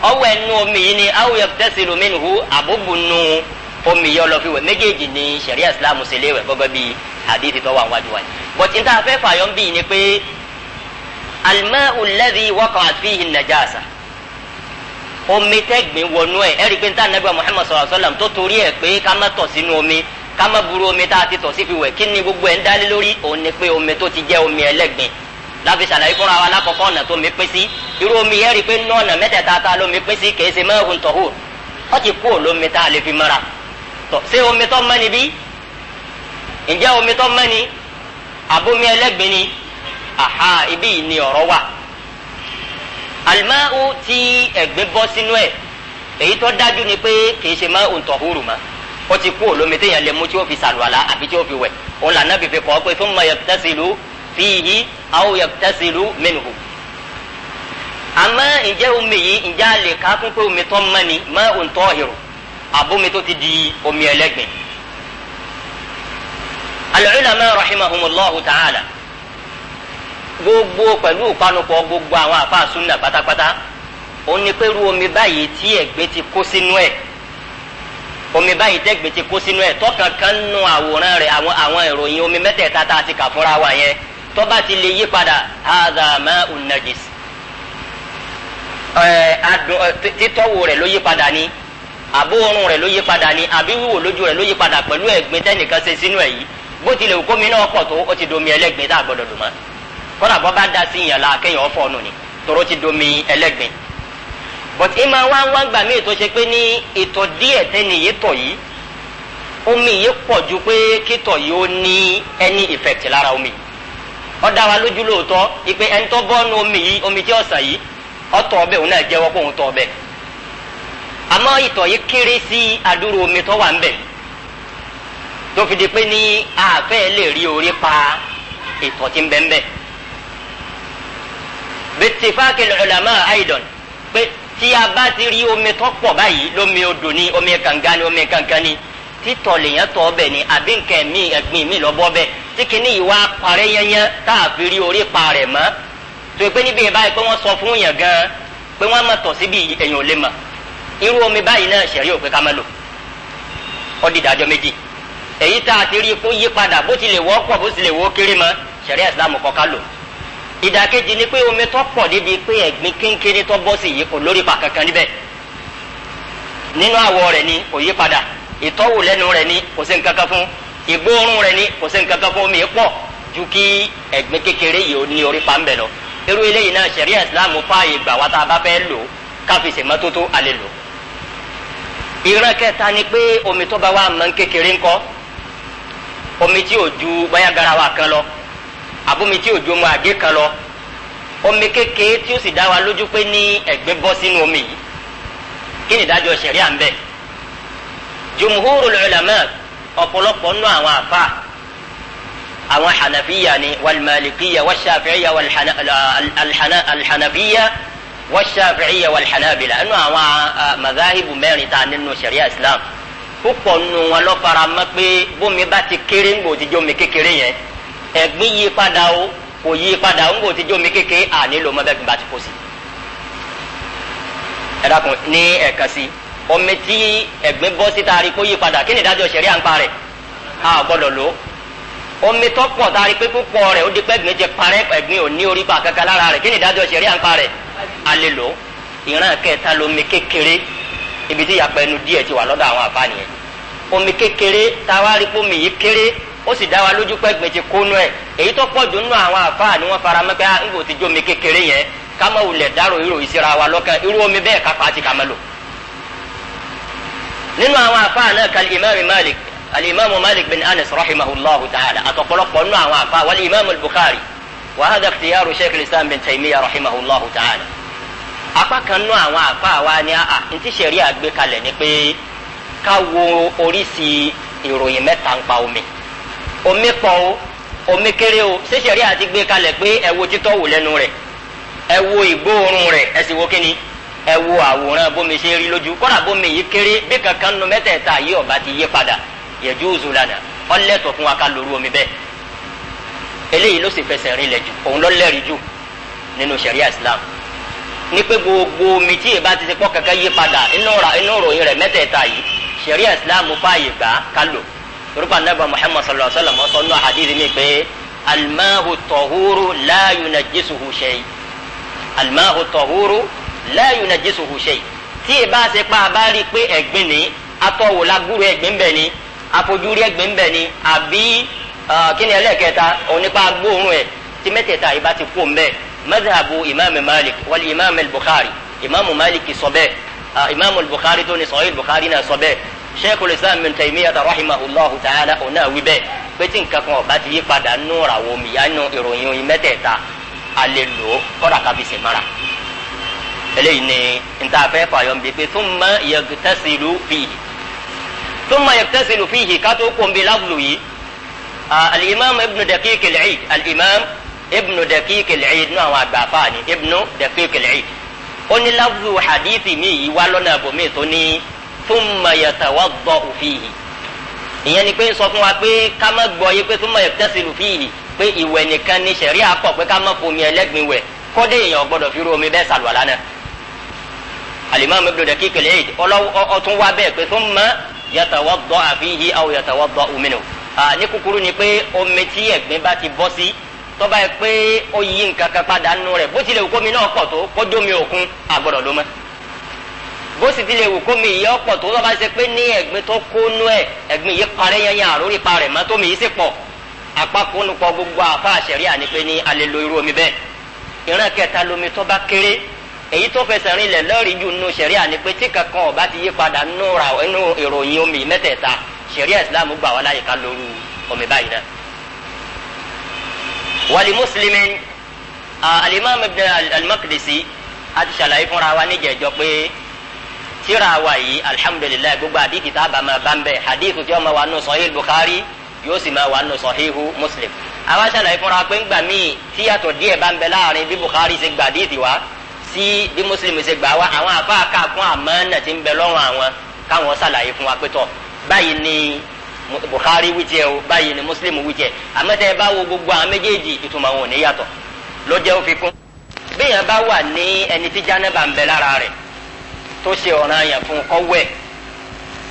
ọwọ́ ẹnu omi yìí ni aw yagtasilu minhu abubu nu omi yìí ọlọ́ fi wẹ̀ méjèèjì ni sẹ̀ríà islam ṣe léwẹ̀ gẹ́gẹ́ bí hadithi tó wà wájú wa yìí. bọ̀tí n ta fẹ́ fààyàn bí ni pé al-ma'u alladhi waqa'at fihi an-najasa omi tẹ́gbìn wọnú ẹ̀ ẹ̀rí pé n ta Ànábì Muhammad sallallahu alaihi wasallam tó torí ẹ̀ pé ká má tọ̀ sínú omi ká má burú omi tá a ti tọ̀ sí fi wẹ̀ kí ni gbogbo ẹ̀ ń dálé lórí òun ni pé omi tó ti jẹ́ omi ẹlẹ́gbìn láfi ṣàlàyé fúnra wa lákọ̀ọ́kọ́ ọ̀nà tó mi pín sí irú omi yẹn rí i pé nínú ọ̀nà mẹ́tẹ̀ẹ̀ta tá a lómi pín sí kìí ṣe ma'un tahur ó ti kú olómi tá a lè fi mara tọ̀ ṣé omi tó mọ́ ni bí ǹjẹ́ omi tó mọ́ ni àbomi ẹlẹ́gbìn ni aha ibi yìí ni ọ̀rọ̀ wà alimau tí ẹ̀gbin bọ́ sínú ẹ̀ èyí tó dájú ni pé kìí ṣe ma'un tahuru ma ó ti kú olómi téèyàn lè mú tí ó fi sàlùwàlá àbí tí ó fi wẹ̀ òun là Nábì fi kọ́ pé thumma yagtasilu fihi aw yagtasilu minhu. àmọ́ ǹjẹ́ omi yìí ǹjẹ́ a lè ká kún pé omi tó mọ́ ni ma'un tahiru àbomi tó ti di omi ẹlẹ́gbìn. al-ulama rahimahumullahu ta'ala gbogbo pẹ̀lú ìpanupọ̀ gbogbo àwọn àfáà súnà pátápátá òun ni pé irú omi báyìí tí ẹ̀gbin ti kó sínú ẹ̀ omi báyìí tẹ́gbin ti kó sínú ẹ̀ tọ́kankan nù àwòrán rẹ̀ àwọn ìròyìn omi mẹ́tẹ̀ẹ̀ta tá a ti kà fúnra wa yẹn tó bá ti lè yí padà hadha ma'un najis títọ́wò rẹ̀ ló yí padà ni àbóorun rẹ̀ ló yí padà ni àbí wíwò lójú rẹ̀ ló yí padà pẹ̀lú ẹ̀gbin tẹ́nìkan ṣe sínú ẹ̀ yìí bó tilẹ̀ wù kómi náà pọ̀ tó ó ti domi ẹlẹ́gbin tá a gbọ́dọ̀ lò mọ́ kọ́nà bọ́ bá da sí ìyàn la kéèyàn fọ́ ọ̀nù ni tóró ti domi ẹlẹ́gbin but ìmọ̀ wá gbà mí tó ṣe pé ní ìtọ̀ díẹ̀ tẹ́ni yìí tọ̀ yìí omi yìí pọ̀ ju pé kítọ̀ yìí ó ní any effect lára omi ó dá wa lójú lóòótọ́ ìpè ẹni tó bọ́nu omi yìí omi tí ó sàn yìí ó tọ̀ ọbẹ̀ òun náà jẹ́wọ́ pé òun tọ̀ ọbẹ̀ àmọ́ ìtọ̀ yìí kéré sí adúrú omi tó wà ń bẹ̀ tó fi di pé ní àfẹ́ lè rí orí pa ìtọ̀ tí ń bẹ ń bẹ̀ bittifaqil ulama aidan pé tí a bá ti rí omi tó pọ̀ báyìí lómi odò ni omi kànga ni omi kankan ni títọ̀ lèyàn tọ̀ ọbẹ̀ ni àbí nǹkan mi ẹ̀gbin mi lọ́bọ̀ bẹ́ẹ̀ tí kìíní yìí wá parẹ́ yẹnyẹn tá a fi rí orí pa rẹ̀ mọ́ tó pé níbi ìbáyìí pé wọ́n sọ fún yàn gan pé wọ́n má tọ̀ síbi èèyàn ò lè mọ̀ irú omi báyìí náà ṣẹ̀rí ò pé ká má lò ó di ìdájọ́ méjì èyí tá a ti rí kó yí padà bó ti lè wọ́pọ̀ bó ti lè wọ́ kéré mọ́ ṣẹ̀rí Islam kọ́ ká lò ìdàkejì ni pé omi tó pọ̀ débi pé ẹ̀gbin kínkínní tó bọ́ sí yìí kò lórí pa kankan níbẹ̀ nínú àwọ̀ rẹ̀ ni kò yí padà ìtọ́wò lẹ́nu rẹ̀ ni kò sí nǹkankan fún ìgbóòórùn rẹ̀ ni kò sí nǹkankan fún omi pọ̀ ju kí ẹ̀gbin kékeré yìí ó ní orí pa ń bẹ̀ lọ irú eléyìí náà ṣẹ̀rí Islam fààyè gbà wá tá a bá fẹ́ lò káfíìsì mọ́tótó alẹ́ lò ìran kẹta ni pé omi tó bá wà mọ́ kékeré ńkọ́ omi tí ò ju bóyá garawa kan lọ àbomi tí ò ju ọmọ àgé kan lọ omi kékeré tí ó sì dá wa lójú pé ní ẹ̀gbin bọ́ sínú omi yìí kí ni ìdájọ́ ṣẹ̀ríà ń bẹ jumhurul ulama ọ̀pọ̀lọpọ̀ nínú àwọn àfa àwọn hanafiya ni walmalikiya washafi'iya alhanafiya washafi'iya walhanabila nínú àwọn mazahibu mẹ́rin ta nínú ṣẹ̀ríà islam púpọ̀ nínú wọn lọ fara mọ́ pé bómi bá ti kéré ńgbò tí jómi kékeré yẹn ẹ̀gbin yí padà o kò yí padà ńgbò tí jómi kékeré à nílò mọ́ bẹ́ẹ̀ bá ti kó sí. ẹ dákun ní ẹ̀kan sí omi tí ẹ̀gbin bọ́ sí taari kó yí padà kí ni ìdájọ́ ṣẹ̀ríà ń pa rẹ̀ a gbọ́dọ̀ lò omi tó pọ̀ taari pé púpọ̀ rẹ̀ ó di pé ẹ̀gbin ti parẹ́ ẹ̀gbin ò ní orí pa kankan lára rẹ̀ kí ni ìdájọ́ ṣẹ̀ríà ń pa rẹ̀ a lè lò ìran kẹta lomi kékeré ibi tí ìyàpẹ́ ẹnu díẹ̀ ti wà lọ́dọ̀ àwọn àfa nìyẹn omi kékeré táwa rí pómi yìí kéré ó sì dá wa lójú pé ẹ̀gbin ti kónú ẹ̀ èyí tó pọ̀ jù nínú àwọn àfa ni wọ́n fara mọ́ pé ńgbò ti jó omi kékeré yẹn ká má wulẹ̀ dárò irú ìsira wa lọ́kàn irú omi bẹ́ẹ̀ ká pàtì ká má lò. nínú àwọn àfa náà kal imam Malik al-imam Malik bin Anas rahimahullahu ta'ala àtọ̀pọ̀lọpọ̀ nínú àwọn àfa wal imam al-Bukhari wa hadha ikhtiyaru Sheikh al-Islam bin Taymiyyah rahimahullahu ta'ala apá kan nú àwọn àfa wa ni ntí ṣẹ̀ríà gbé kalẹ̀ ni pé ká wo oríṣi ìròyìn mẹ́ta ń pa omi omi pọ̀ o omi kéré o ṣé ṣẹ̀ríà ti gbé kalẹ̀ pé ẹ wo títọ́ wò lẹ́nu rẹ̀ ẹ wo ìgbóòórùn rẹ̀ ẹ sì wo kíni ẹ wo àwòrán bómi ṣe rí lójú kọ́ra bómi yìí kéré bí kankan nu mẹ́tẹ̀ẹ̀ta yìí ọba ti yí padà yajuzu lana ọlẹ́tọ̀ fún wa ká lóru omi bẹ́ẹ̀ eléyìí ló sì fẹsẹ̀ rinlẹ̀ jù òun ló lẹ́rìí jù nínú ṣẹ̀ríà Islam ní pé gbogbo omi tí ìbá ti ti pọ̀ kankan yí padà inú ìròyìn rẹ̀ mẹ́tẹ̀ẹ̀ta yìí ṣẹ̀ríà Islam fààyè gbà ká lò orúkọ anábà Muhammad sallallahu alaihi wa sallam ọ̀sán náà hadithi mi pé almahu tahuru la yunajjisuhu shay almahu tahuru la yunajjisuhu shay tí ìbá ti pa abá rí pé ẹ̀gbin ni atọ́wò lágbúrò ẹ̀gbin bẹ̀ ni afojúrí ẹ̀gbin bẹ̀ ni àbí kíni ẹlẹ́kẹta onípa gbóòórùn ẹ̀ tí mẹ́tẹ̀ẹ̀ta ìbá ti kó mbẹ́ madhabu imam Malik wal imam al-Bukhari imam Malik sọ bẹ́ẹ̀ imam al-Bukhari tó ní Sahih al-Bukhari náà sọ bẹ́ẹ̀ Sheikhul Islam bin Taymiyyah rahimahullahu ta'ala ọ̀nà wíbẹ̀ pé tí nǹkan kan ọba ti yí padà nù ra wo mi yá nù ìròyìn oyin mẹ́tẹ̀ẹ̀ta alẹ́ lò ó kọ́ra kábí ṣe mara eléyìí ni ntaafẹ́ fàyọ̀ bí pé thumma yagtasilu fihi kátó kòmbi láwùlù yìí al-imam ibn Daqiq al-Eid al-imam ibn Daqiq al-Eid nù àwọn àgbàfà ni ibn Daqiq al-Eid ó ní láwùlù hadithi mi yìí wá lọ́nà àbòmí tó ní thumma yatawadda'u fihi ìyẹn ni pé sọ fún wa pé ká má gbọ́ yé pé thumma yagtasilu fihi pé ìwẹ̀ nìkan ni ṣẹ̀ríà kọ̀ pé ká má fomi ẹlẹ́gbin wẹ̀ kọ́dé èèyàn gbọ́dọ̀ fi ru omi bẹ́ẹ̀ sàlùwàlá náà al-imam ibn Daqiq al-Eid ọtún wá bẹ́ẹ̀ pé thumma yatawadda'u fihi aw yatawadda'u minhu ní kúkúrú ni pé omi tí ẹ̀gbin bá ti bọ́ sí tọ́ba yẹ pé ó yí nǹkan kan padà nù rẹ̀ bó tilẹ̀ wù kómi náà pọ̀ tó kójú mi òkun àgbọ̀dọ̀ ló mọ́ bó sì tilẹ̀ wù kómi yìí ọ̀pọ̀ tó tọ́ba ṣe pé ní ẹ̀gbin tó kónú ẹ̀ ẹ̀gbin yìí parẹ́ yẹn àrórí pa rẹ̀ mọ́ tómi yìí sì pọ̀ apákónúpọ̀ gbogbo àfa àṣẹríà ni pé ní alẹ́ lo irú omi bẹ́ẹ̀ ìran kẹta lomi tọ́ba kéré èyí tó fẹsẹ̀ rinlẹ̀ lọ́ọ̀rì jù nù ṣẹ̀ríà ni pé tí kankan ọba ti yí padà nù ìròyìn omi mẹ́tẹ̀ẹ̀ta ṣẹ̀ríà Islam gbà wá láyè ká lóru omi báyìí náà. wàlí Muslimin al-Imam Ibn al-Maqdisi a ti ṣàlàyé fúnra wa níjẹ̀jọ́ pé tíra wa yìí alhamdulilayi gbogbo àdìsí tá a bá máa bá ń bẹ àdìsí tí wọ́n máa wà nù Sahih Bukhari yóò sì máa wà nù Sahihu Muslim. àwa ṣàlàyé fúnra pé ńgbà míì tíyàtọ̀ díẹ̀ bá ń bẹ láàrin bí Bukhari ṣe gbà àdìsí wa sí bí Muslim ṣe gbà wá àwọn àfáàkà fún àmánà tí ń bẹ lọ́rùn àwọn káwọn ṣàlàyé fún wa pé tọ̀ báyìí ni Bukhari wí tiẹ̀ o báyìí ni Muslim wí tiẹ̀ àmọ́tẹ́ bá wo gbogbo àwọn méjèèjì ìtumọ̀ wọn ò ní yàtọ̀ ló jẹ́ ó fi kún. béèyàn bá wà ní ẹni tí jánábà ń bẹ lára rẹ̀ tó ṣe ọ̀ranyàn fún kó wẹ̀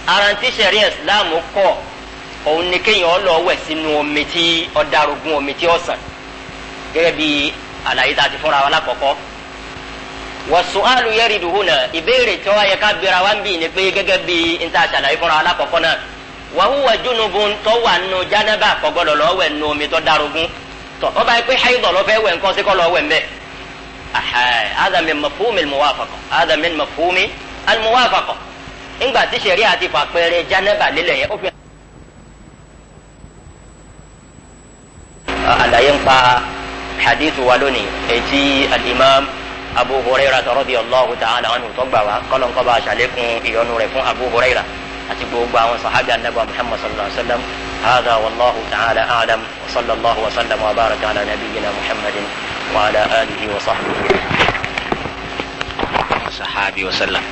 ara tí ṣẹ̀ríà Islam kọ̀ òun ni kéèyàn lọ wẹ̀ sínú omi tí ó darogun omi tí ó sàn gẹ́gẹ́ bí àlàyé tá a ti fúnra wa lákọ̀ọ́kọ́ wasu'alu yaridu huna ìbéèrè tí wọ́n yẹ ká bẹ̀rẹ̀ wá ń bì ní pé gẹ́gẹ́ bí n ta ṣàlàyé fúnra wa lákọ̀ọ́kọ́ náà wa huwa junubun tó wà nù jánábà kò gbọdọ̀ lọ wẹ̀ nù omi tó darogun tó ó bá yẹ pé haidọ̀ lọ fẹ́ wẹ̀ nǹkan sí kọ́ lọ wẹ̀ mbẹ́ hadha min mafhumi al-muwafaqa hadha min mafhumi al-muwafaqa ńgbà tí ṣẹ̀ríà ti fà pẹ́rẹ́ jánábà lélẹ̀ yẹn ó fi àlàyé ń pa hadithu wa lónìí èyí al-imam abu hurairah radiyallahu ta'ala anhu tó gbà wá kọ́lọ́n kọ́ bá aṣàlékún ìyọ́nú rẹ̀ fún abu hurairah àti gbogbo àwọn sàhábì anabi muhammad sallallahu alayhi wa sallam hadha wallahu ta'ala a'lam wa sallallahu wa sallam wa baraka ala nabiyyina muhammadin wa ala alihi wa sahbihi sahabi wa sallam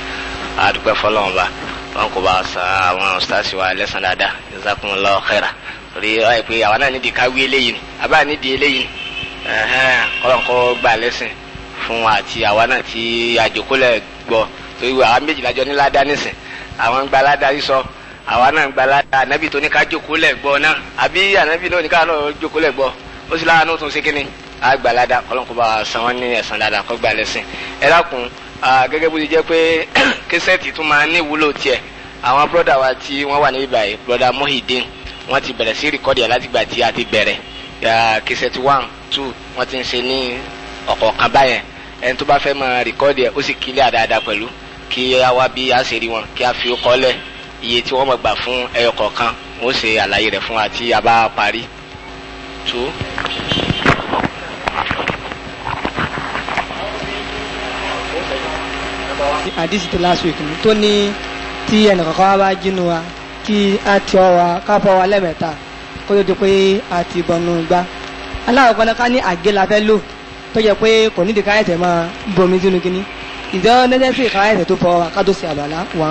adúpẹ́ fọlọ́n ba wọn kò bá sa àwọn ọ̀sítàṣì wa lẹ́sàn dáadáa jazakumullahu khaira rí ọ pé àwa náà nídìí káwé eléyìí ni àbá nídìí eléyìí ni kọ́lọ́n kọ́ gbà lẹ́sìn fún wa àti àwa náà tí àjòkólẹ̀ gbọ́ torí àwa méjìlá jọ ní ládàá nísìn àwọn gba ládàá yìí sọ àwa náà gba ládàá ànábì tó ní ká jòkólẹ̀ gbọ́ náà àbí ànábì náà ní ká náà jòkólẹ̀ gbọ́ ó sì láwọn tó ń ṣe kínní àgbà ládàá kọ́lọ́n kọ́ bá san wọ́n ní ẹ̀san ládàá kọ́ gbà lẹ́sìn ẹ dákun gẹ́gẹ́ bó ti jẹ́ pé késẹ́ẹ̀tì tún máa ní ìwúlò tiẹ̀ àwọn bọ́dà wa tí wọ́n wà níbí báyìí bọ́dà Muhyiddin wọ́n ti bẹ̀rẹ̀ sí rìkọ́dì ẹ̀ látìgbà tí a ti bẹ̀rẹ̀ késẹ́ẹ̀tì 1 2 wọ́n ti ń ṣe ní ọ̀kọ̀ọ̀kan báyẹn ẹni tó bá fẹ́ máa rìkọ́dì ẹ̀ ó sì kílẹ̀ àdáadáa pẹ̀lú kí a wá bí a ṣe rí wọn kí a fi kọ́lẹ̀ iye tí wọ́n mọ̀ gbà fún ẹyọ kọ̀ọ̀kan wọ́n ṣe àlàyé rẹ̀ fún wa tí a bá parí. 2. àdìsí tó last week ni tó ní tí ẹnìkankan wá bá jínú wa kí a ti ọ wa ká fọ wa lẹ́mẹ̀ta kó tó di pé a ti bọnú gbá aláwọ̀ kan náà ká ní àgé la fẹ́ lò tó jẹ́ pé kò nídìí ká ẹ̀sẹ̀ máa bomi sínú kínní ìjọ nẹ́sẹ̀sì ká ẹ̀sẹ̀ tó fọ wa ká tó ṣe àbàlá wá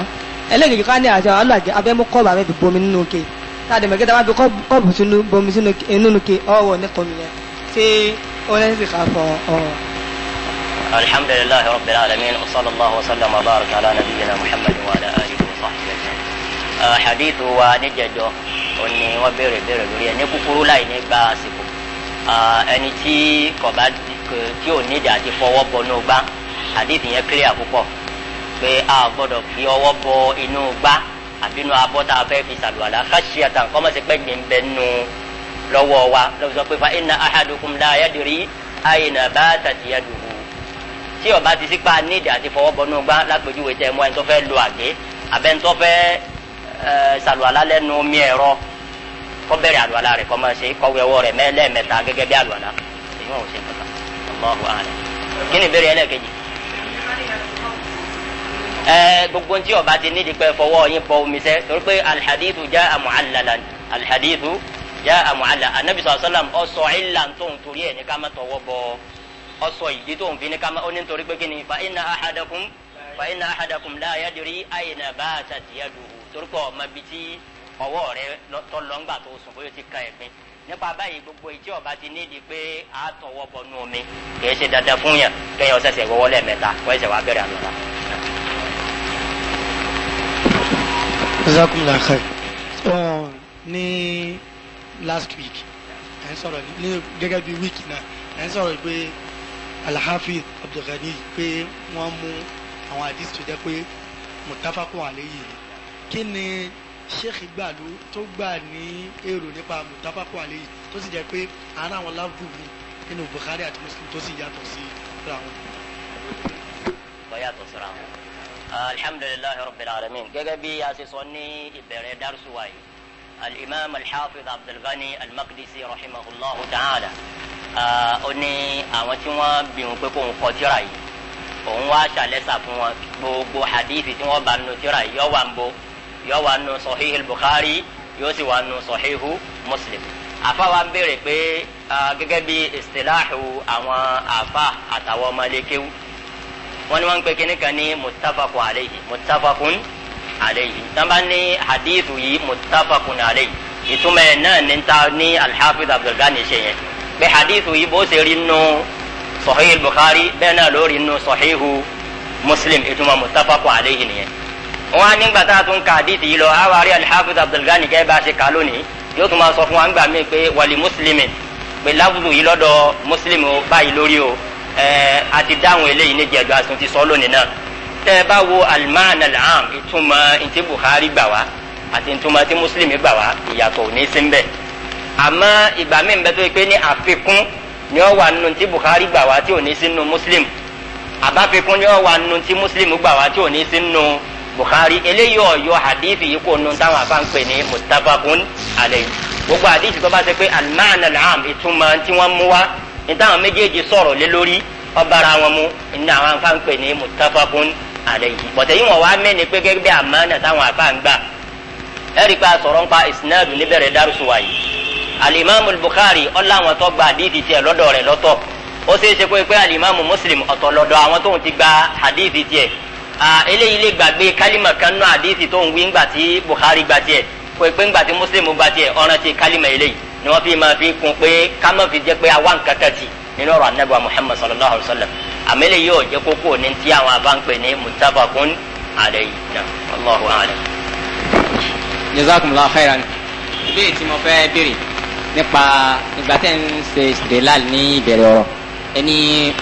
ẹlẹ́gẹ̀ẹ́ ká ní àṣà alàgẹ́ abẹ́mú kọ́ọ̀bù abẹ́ fi bomi nínú ke táàdì mẹ́kẹ́ta bá fi kọ́ọ̀bù sínú bomi sínú nínú ke ọwọ́ nípa omi yẹn ṣé ó nẹ́sẹ̀sì ká fọ ọ̀rọ̀. الحمد لله رب العالمين وصلى الله وسلم وبارك على نبينا محمد وعلى آله وصحبه أجمعين. حديث ونجده oni wọ́n béèrè lórí ẹni kúkúrú láì ní gba àsìkò ẹni tí kò bá tí ò nídìí àti fọwọ́ bọ inú gbá hadith yẹn clear púpọ̀ pé a gbọ́dọ̀ fi ọwọ́ bọ inú gbá àbí inú abọ́ tá a fẹ́ fi sàlùwàlá khashiyatan kọ́mọ̀sí pé gbẹ̀ngbẹ̀ nù lọ́wọ́ wa lọ́wọ́ sọ pé fa inna ahadukum la yadri ayna batat yaduhu tí ó bá ti sípa nídìí àti fọwọ́ bọ inú gbá lápèjúwe tẹ mọ́ ẹni tó fẹ́ lo àgé abẹ́ni fẹ́ sàlùwàlá lẹ́nu omi ẹ̀rọ kọ́ bẹ̀rẹ̀ àlùwàlá rẹ̀ kọ́ máa ṣe kọ́wé ọwọ́ rẹ̀ lẹ́ẹ̀mẹ́ta gẹ́gẹ́ bí àlùwàlá èyí wọn ò ṣe nǹkan Allahu a'lam. kí ni ìbéèrè ẹlẹ́ẹ̀kejì? gbogbo tí ó bá ti nídìí pé fọwọ́ yín bọ omi sẹ́ torí pé alhadithu jaa mu'allalan alhadithu jaa mu'allalan anabi sallallahu alaihi wasallam ọsọ ìlà tó ń torí ẹ̀ ní ká má tọwọ́ bọ ọsọ ìdí tó ń fi ní ká má ó ní nítorí pé kí ni fa inna ahadakum la yadri ayna batat yaduhu torúkọ ọmọ bíi tí ọwọ́ rẹ tọ́ lọ́ngbà tó sùn bóyá ti ka ẹ̀gbin nípa báyìí gbogbo ìtí ọba ti nídìí pé a tọwọ́ bọnú omi kìí ṣe dandan fún yàn kẹ́yìn ọ̀sẹ̀sẹ̀ wọ́wọ́ lẹ́ẹ̀mẹ́ta kọ́ ẹ̀sẹ̀ wàá bẹ̀rẹ̀ àlọ́lá. jazakumullahu khair. ní last week ẹ̀ ń sọ̀rọ̀ ní gẹ́gẹ́ bí week náà ẹ̀ ń sọ̀rọ̀ pé Al-Hafiz Abdul Ghani pé wọ́n mú àwọn àdìs tó jẹ́ pé muttafaqun alayhi kí ni sheikh gbàlú tó gbà ní èrò nípa muttafaqun alayhi tó sì jẹ́ pé àárín àwọn láàbù mi nínú Bukhari àti Muslim tó sì yàtọ̀ sí ra wọn. yàtọ̀ síra wọn. alhamdulillahi rabbil alamin gẹ́gẹ́ bí a ṣe sọ ní ìbẹ̀rẹ̀ dárúsù wa yìí al-imam al-hafiz Abdul Ghani al-Maqdisi rahimahullahu ta'ala ó ní àwọn tí wọ́n bí wọn pé kó ń kọ tírà yìí òun wá ṣàlẹ́sà fún wọn gbogbo hadithi tí wọ́n bá nù tírà yìí yóò wà ń bo yóò wà nù sahih al-Bukhari yóò sì wà nù sahihu Muslim. àfa wa ń béèrè pé gẹ́gẹ́ bí istilahu àwọn àfa àtàwọn ọmọlẹ́kẹ́wù wọ́n ní wọ́n ń pè kíní kan ní muttafaqun alayhi tánbà ní hadithu yìí muttafaqun alayhi ìtumọ̀ ẹ̀ náà ní ta ní al-Hafiz Abdul Ghani ṣe yẹn pé hadithu yìí bó ṣe rí nù sahih al-Bukhari bẹ́ẹ̀ náà ló rí nù sahihu Muslim ìtumọ̀ muttafaqun alayhi nìyẹn. wọn á nígbà tá a tún ka àdìsí yìí lọ àwárí al-Hafiz Abdul Ghani gẹ́gẹ́ bá a ṣe kà lónìí yóò tún máa sọ fún wa ńgbà míì pé wàlí Muslimin pé láwùjọ yìí lọ́dọ̀ Muslim báyìí lórí o àti dáhùn eléyìí ní jẹ̀dọ̀ àti ti sọ lónìí náà. tẹ́ ẹ bá wo al-ma'na al-'am ìtumọ̀ ntí Bukhari gbà wá àti ìtumọ̀ tí Muslim gbà wá ìyàtọ̀ ò ní sí mbẹ̀. àmọ́ ìgbà míì bẹ́ẹ̀ tó yẹ pé ní àfikún ni ó wà nínú tí Bukhari gbà wá tí ò ní sí nínú Muslim àbáfikún ni ó wà nínú tí Muslim gbà wá tí ò ní sí nínú Bukhari. eléyìí ọ̀yọ́ hadith yìí kò nu táwọn afá ń pè ní muttafaqun alayhi. gbogbo hadith tó bá ṣe pé al-ma'na al-'am ìtumọ̀ tí wọ́n mú wá ní táwọn méjèèjì sọ̀rọ̀ lé lórí ọbara wọn mú ní àwọn afá ń pè ní muttafaqun alayhi. bọ̀tẹ̀ yìí wọ́n wá mẹ́ni pé gẹ́gẹ́ bí àmánà táwọn afá ń gbà. ẹ̀rí pa sọ̀rọ̀ nípa isnadu níbẹ̀rẹ̀ dárúsù wa yìí. al-Imam al-Bukhari ọ̀làwọn tó gba hadith tiẹ̀ lọ́dọ̀ rẹ̀ lọ́tọ̀. ó ṣeé ṣe pé al-Imam Muslim ọ̀tọ̀ lọ́dọ̀ àwọn tóun ti gba hadith tiẹ̀. eléyìí lè gbàgbé kálímà kan nù hadith tó ń wí ńgbà tí Bukhari gba tiẹ̀ pé ńgbà tí Muslim gba tiẹ̀ ọ̀ràn ti kálímà eléyìí ni wọ́n fi máa fi kún pé ká má fi jẹ́ pé àwa nǹkan kan ti nínú ọ̀rọ̀ Ànábì Muhammad sallallahu alayhi wa sallam. àmẹ́lẹ̀ yóò jẹ́ kókó ní ti àwọn afánpẹ̀ ní muttafaqun alayhi náà Allahu a'lam. Jazakumullahu khairan. ìbéèrè tí mo fẹ́ béèrè nípa ìgbà tẹ́ ń ṣe istidlal ní ìbẹ̀rẹ̀ ọ̀rọ̀ ẹni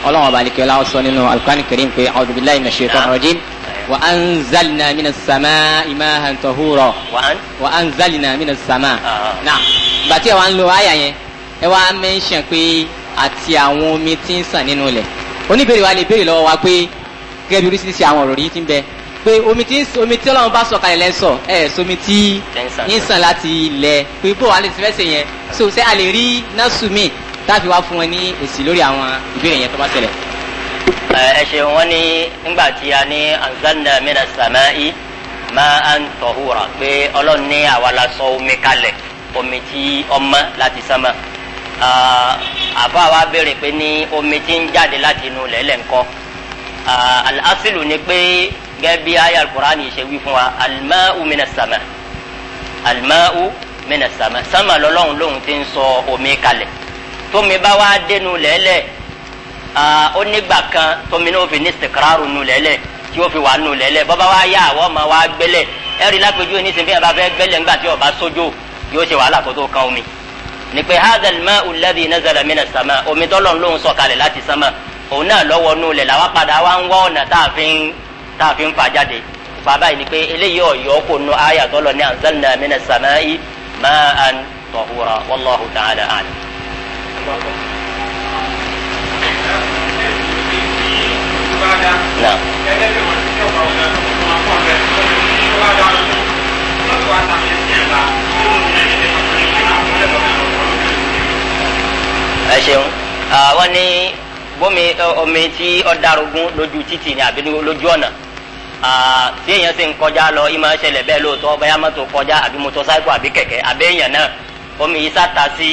ọlọ́wọ́n ọba àlekè ọlá sọ nínú al-Qur'an al-Karim pé a'udhu billahi minash shaitanir rajim wa anzalna minas samaa'i ma'an tahura wa anzalna minas samaa'i. náà ìgbà tí ẹ wá ń lo àyà yẹn ẹ wá mẹ́ńṣẹ̀ pé àti àwọn omi tí ń sàn nínú ilẹ̀ oníbèrè wa lè béèrè lọ́wọ́ wa pé gẹ́gẹ́ bí oríṣiríṣi àwọn ọ̀rọ̀ yìí ti ń bẹ pé omi tí Ọlọ́run bá sọ kalẹ̀ lẹ́sọ̀ sómi tí ń sàn láti ilẹ̀ pé bó wa lè ti fẹ́ ṣe yẹn so ṣé a lè rí násùmí táàfin wá fún wọn ní èsì lórí àwọn ìbéèrè yẹn tó bá ṣẹlẹ̀. ẹ ṣe wọn ní nígbà tí a ní anzalna minas samaa'i ma'an tahura pé Ọlọ́run ní àwa la sọ omi kalẹ̀ omi tí ọmọ láti sánmà. àbá wa béèrè pé ní omi tí ń jáde láti inú lẹ́lẹ̀ ńkọ́. al-aslu ni pé gẹ́gẹ́ bí aya al-Qur'ani ṣe wí fún wa al-ma'u minas sama' al-ma'u minas sama' sánmà lọ́lọ́run lóhun ti ń sọ omi kalẹ̀. tómi bá wá dénú lẹ́lẹ̀ ó nígbà kan tómi náà fi ní istiqraru nù lẹ́lẹ̀ tí ó fi wà nù lẹ́lẹ̀ bọ́bá wá yá àwọn ọmọ wa gbẹ́lẹ̀ ẹ̀rí lápẹjù ní sinfẹ́ bá fẹ́ gbẹ́lẹ̀ ńgbà tí ó bá sójó yóò ṣe wàhálà kó tó kan omi. ní pé hadha al-ma'u alladhi nazala minas sama' omi tọ́lọ́run lóhun sọ kalẹ̀ láti sánmà òun náà lọ́wọ́ nù lẹ̀ làwọn padà wá ń wá ọ̀nà tá a fi ń fà jáde. bàbá yìí ni pé eléyìí ọ̀yọ́ kò nu àyà tọ́lọ̀ ní anzalna minas sama'i ma'an tahura wallahu ta'ala a'lam. Naam. ẹ ṣeun wọ́n ní bómi omi tí ó darúgún lójú títì ni àbí lójú ọ̀nà tí èèyàn sì ń kọjá lọ ìmọ̀ ṣẹlẹ̀ bẹ́ẹ̀ lóòótọ́ bóyá mọ́tò kọjá àbí mọ́tòsáìkò àbí kẹ̀kẹ́ àbí èèyàn náà omi yìí sáta sí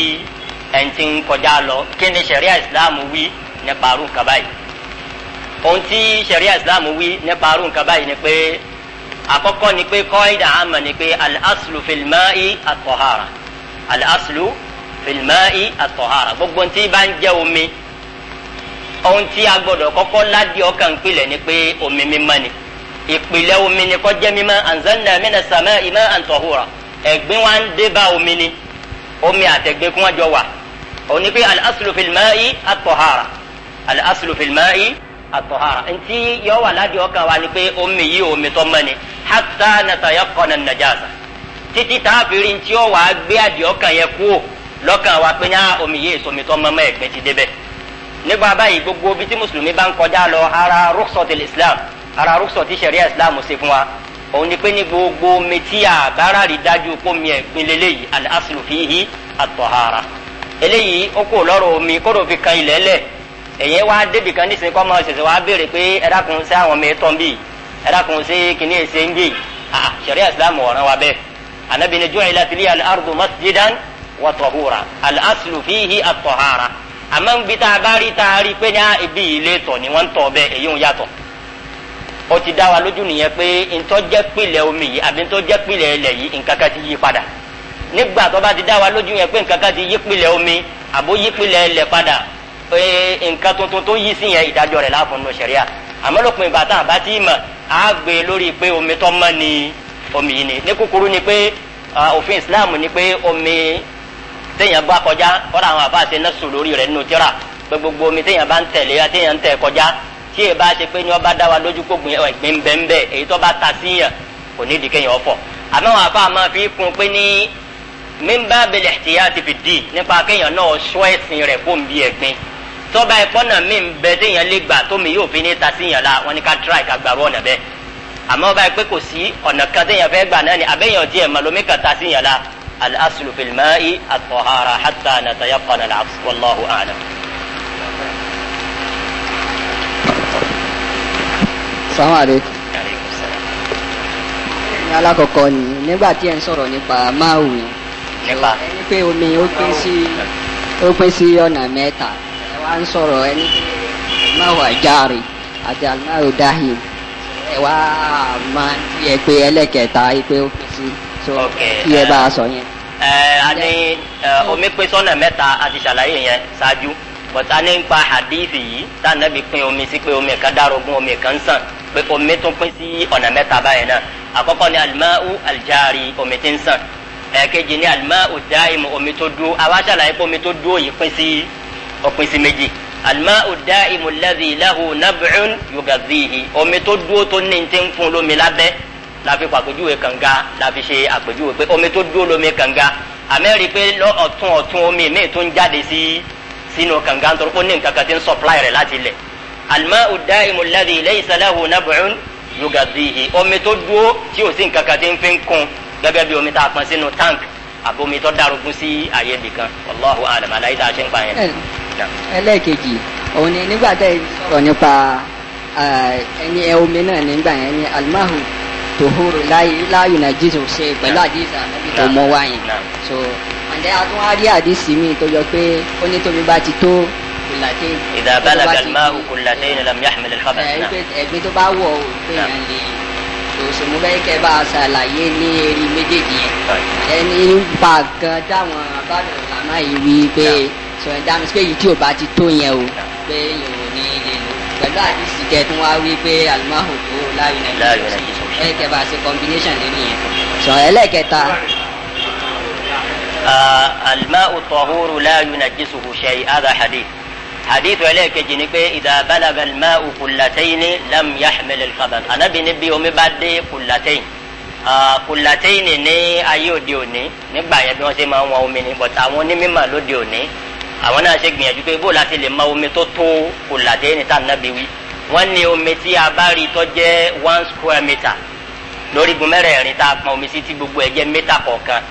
ẹni tí ń kọjá lọ kí ni ṣẹ̀ríà ìsìláàmù wí nípa arú nǹkan báyìí. ohun tí ṣẹ̀ríà ìsìláàmù wí nípa arú nǹkan báyìí ni pé àkọ́kọ́ ni pé qaida àmà ni pé al-aslu fil ma'i at-tahara al-aslu fil ma'i at-tahara gbogbo tí bá ń jẹ́ omi ohun tí a gbọ́dọ̀ kọ́kọ́ ládìí ọkàn pilẹ̀ ni pé omi mímọ́ ni ìpìlẹ̀ omi ni kó jẹ́ mímọ́ anzalna minas sama'i ma'an tahura ẹ̀gbin wa ń dé bá omi ni omi àtẹ̀gbin kún ọjọ́ wà òun ni pé al-aslu fil ma'i at-tahara al-aslu fil ma'i at-tahara ntí yọ wà ládìí ọkàn wa ni pé omi yìí omi tó mọ́ ni hatta natayaqqana an-najasa títí táàfìrí ntí ó wà á gbé àdìí ọkàn yẹ kú lọ́kàn wa pé ní omi yìí èso mi tó mọ́ mọ́ ẹ̀gbin ti débẹ̀. nígbà báyìí gbogbo bí tí mùsùlùmí bá ń kọjá lọ ara rukhsatil islam ara rukhsati sharia islam ṣe fún wa òun ni pé ní gbogbo omi tí a bára rí dájú kó mi ẹ̀gbin lélẹ́yìí al-aslu fihi at-tahara eléyìí ó kò lọ́rọ̀ omi kó ló fi kan ilẹ̀ lẹ̀ èyí wá débi kan nísìnyí kọ́ máa ṣẹ̀ṣẹ̀ wá béèrè pé ẹ dákun sí àwọn ọmọ ẹ̀tọ́ ń bì ẹ dákun sí kìíní ẹ̀ṣẹ̀ ń bì sharia islam ọ̀ràn wa bẹ́ẹ̀ anabi ni ju'ilat liya al-ardu masjidan wa tahura al-aslu fihi at-tahara àmọ́ ń bi tá a bá rí tá a rí pé ní ibi ilé tọ̀ ni wọ́n ń tọ̀ bẹ́ẹ̀ èyí ń yàtọ̀ ó ti dá wa lójú nìyẹn pé ntọ́ jẹ́ pìlẹ̀ omi yìí àbí ntọ́ jẹ́ pìlẹ̀ ilẹ̀ yìí nǹkan kan ti yí padà nígbà tó bá ti dá wa lójú yẹn pé nǹkan kan ti yí pìlẹ̀ omi àbó yí pìlẹ̀ ilẹ̀ padà pé nǹkan tuntun tó yí sí yẹn ìdájọ́ rẹ̀ láàfin nù ṣẹ̀ríà àmọ́ lópin ìgbà tá a bá ti mọ̀ á gbé lórí pé omi tó mọ́ ni omi yìí ni ní kúkúrú ni pé òfin Islam ni pé omi téèyàn bá kọjá kọ́ra àwọn àbá ṣe nẹ́sùn lórí rẹ̀ nínú tíra pé gbogbo omi téèyàn bá ń tẹ̀lé téèyàn ń tẹ̀ kọjá tí ẹ bá ṣe pé ní ọba dá wa lójú kó ẹ̀gbin bẹ́ẹ̀ èyí tó bá ta síyàn kò ní ìdíkẹ́yìn ọ̀fọ̀ àmọ́ àwọn àbá máa fi kún pé ní min babil ihtiyati fi ddin nípa kéèyàn náà ṣọ́ ẹ̀sìn rẹ̀ kó ń bí ẹ̀gbin tọ́ba ẹ̀pọ́ náà mí ń bẹ téèyàn lè gbà tómi yóò fi ní ta síyàn la wọn ni ká tíráì ká gbàrú ọ̀nà bẹ́ẹ̀ àmọ́ ọba ẹ̀pẹ́ kò sí ọ̀nà kan téèyàn fẹ́ gbà náà ni àbẹ́yàn tiẹ̀ màlómi kan ta síyàn la al-aslu fil ma'i at-tahara hatta natayaqqana al-'aks wallahu a'lam. Assalamu alaikum. Ní alákọ̀ọ́kọ́ ni nígbà tí ẹ̀ ń sọ̀rọ̀ nípa máàwù nípa ẹni pé omi ó pín sí ọ̀nà mẹ́ta ẹ wá ń sọ̀rọ̀ ẹni pé máàwù àjáre àti àlùmáàwù dáhìm ẹ wá máa ń fi ẹ pé ẹlẹ́kẹ̀ẹ́ta pé ó pín sí so kí ẹ bá a sọ yẹn. a ní omi pín sọ́nà mẹ́ta àti ṣàlàyé yẹn ṣáájú bọ̀tá nípa hadithi yìí tá a nàbí pín omi sí pé omi kan dárógún omi kan sàn pé omi tún pín sí ọ̀nà mẹ́ta báyẹn náà àkọ́kọ́ ni alimau aljari omi tí ń sàn ẹ̀kejì ni alimau daimu omi tó dúró àwa ṣàlàyé pé omi tó dúró yìí pín sí méjì alimau daimu alladhi lahu nab'un yugadhihi omi tó dúró tó ní ti ń fún lómi lábẹ́ láfi pàpéjúwe kànga láfi ṣe àpéjúwe pé omi tó dúró lómi kànga àmẹ́rì pé ọ̀tún omi míì tó ń jáde sínú kànga nítorí pé ó ní nǹkan kan tí ń supply rẹ̀ láti ilẹ̀ alimau daimu alladhi laysa lahu nab'un yugadhihi omi tó dúró tí ò sí nǹkan kan tí ń fi ń kún gẹ́gẹ́ bí omi tá a pọn sínú tank àbomi tó darúgún sí àyè nìkan wallahu a'lam àlàyé tá a ṣe ń pa yẹn. ẹlẹ́ẹ̀kejì òun ni nígbà tẹ́ ẹ sọ̀rọ̀ nípa ẹni omi náà nígbà yẹn ni alimahu tòhóró láàyò nàìjíríà ṣe pẹ̀lú àdìsí àbí tó mọ́ wáyé so ǹjẹ́ àtúwárí àdìsí mi tó yọ pé ó ní tómi bá ti tó kùlàtẹ́. idha balaga al-ma'u kullatayn lam yahmil al-khabath. ẹ̀gbin tó bá wọ̀ ọ́ pé yẹn lè tòṣì mú bẹ́ẹ̀ kẹ́ bá a ṣàlàyé ní eré méjèèjì yẹn ẹni bá gan táwọn abáàdàn làmá yìí wí pé sọ̀rọ̀ dáná sí pé èyí tí ò bá ti tó yẹn o pé yòó ní lè lò pẹ̀lú àdìsí kẹ́ tún wá wí pé alimahu tó láàyò nàìjíríà bẹ́ẹ̀ kẹ́ bá a ṣe combination lórí yẹn sọ̀rọ̀ ẹlẹ́kẹta. الماء الطهور لا ينجسه شيء هذا حديث عليك جنك إذا بلغ الماء قلتين لم يحمل الخبث أنا بنبي يوم بعد قلتين قلتين ní ayé òde òní nígbà yẹn bí wọ́n ṣe máa ń wọn omi ni but àwọn onímọ̀ lóde òní àwọn náà ṣe gbìyànjú pé bó láti lè mọ omi tó tó قلتين tá nàbí wí wọ́n ní omi tí a bá rí tó jẹ́ 1 square meter lórí gun mẹ́rẹ̀ẹ̀rin tá a pọn omi sí tí gbogbo ẹ̀ jẹ́ mẹ́ta kọ̀ọ̀kan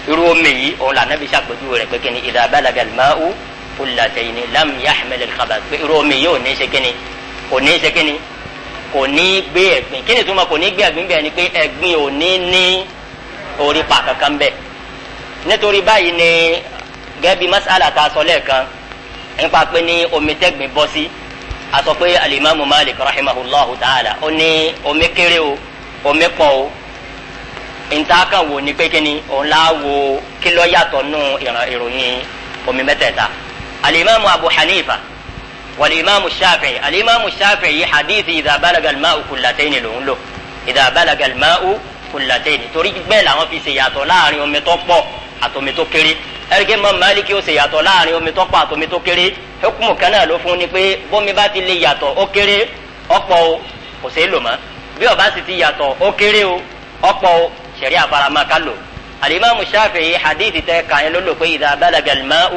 irú omi yìí òun là nàbí ṣàpèjúwe rẹ̀ pé kí ni إذا بلغ الماء قلتين لم يحمل الخبث pé irú omi yìí ò ní ṣe kíni kò ní gbé ẹ̀gbin kíni tó máa kò ní gbé ẹ̀gbin bẹ́ẹ̀ ni pé ẹ̀gbin ò ní ní orí pa kankan bẹ́ẹ̀ nítorí báyìí ni gẹ́gẹ́ bí mas'ala ta sọ lẹ́ẹ̀kan nípa pé ní omi tẹ́gbin bọ́ sí a sọ pé alimami Malik rahimahullahu ta'ala ó ní omi kéré o omi pọ̀ o ntaaka wo ni pé kíni òun la wo kí ló yàtọ̀ nù ìròyìn omi mẹ́tẹ̀ẹ̀ta alimami Abu Hanifa والإمام الشافعي الإمام الشافعي حديث إذا بلغ الماء كلتين لون له إذا بلغ الماء كلتين torí bẹ́ẹ̀ làwọn fi ṣèyàtọ̀ láàrin omi tó pọ̀ àtomi tó kéré ẹ̀rẹ́gẹ́ mọ́ Málíkì ó ṣèyàtọ̀ láàrin omi tó pọ̀ àtomi tó kéré hukumu kan náà ló fún ni pé bómi bá ti lè yàtọ̀ ó kéré ọ̀pọ̀ o kò ṣeé lò mọ́ bí ó bá sì ti yàtọ̀ ó kéré o ọ̀pọ̀ o ṣẹ̀rí àfaramọ́ ká lò الإمام الشافعي حديث tẹ́ kàn yẹn ló lò pé إذا بلغ الماء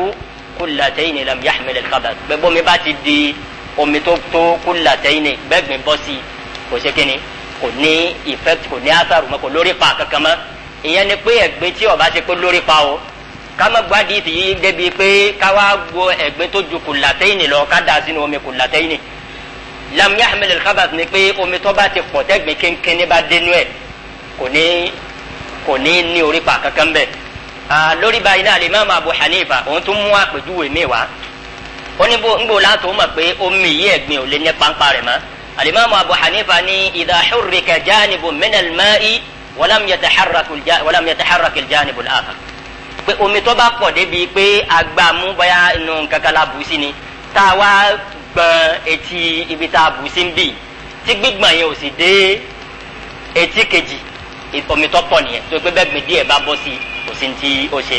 kullatayni lam yahmil al-khabath bẹ́ẹ̀ bómi bá ti di omi tó tó kullatayni bẹ́ẹ̀gbìn bọ́ sí kò ṣe kíni kò ní effect kò ní asaru mọ́ kò lórí pa kankan mọ́ ìyẹn ni pé ẹ̀gbin tí ó bá ṣe pé lórí pa o ká má gbádìí ti yí débi pé ká wá gbọ́ ẹ̀gbin tó ju kullatayni lọ ká dà sínú omi kullatayni lam yahmil al-khabath ni pé omi tó bá ti pọ̀ tẹ́gbin kínkínní bá dénú ẹ̀ kò ní orí pa kankan bẹ́ẹ̀. lórí báyìí náà Imam Abu Hanifa òun tún mú àpèjúwe mi wá ó ní nbó látò mọ̀ pé omi yìí ẹ̀gbin ò lè ní pàǹpà rẹ̀ mọ́ Imam Abu Hanifa ní idha hurrika janibun min al-ma'i walam yataharrak al-janib al-akhar pé omi tó bá pọ̀ débi pé agbámú bóyá inú kankan la bù sí ni tá a wá gbọ́n etí ibi tá a bù sí ń bì tí gbígbọ̀n yẹn ò sì dé etí kejì omi tó pọ̀ nìyẹn tó pé bẹ́ẹ̀ gbìn díẹ̀ bá bọ́ sí kò sí ti ó ṣe.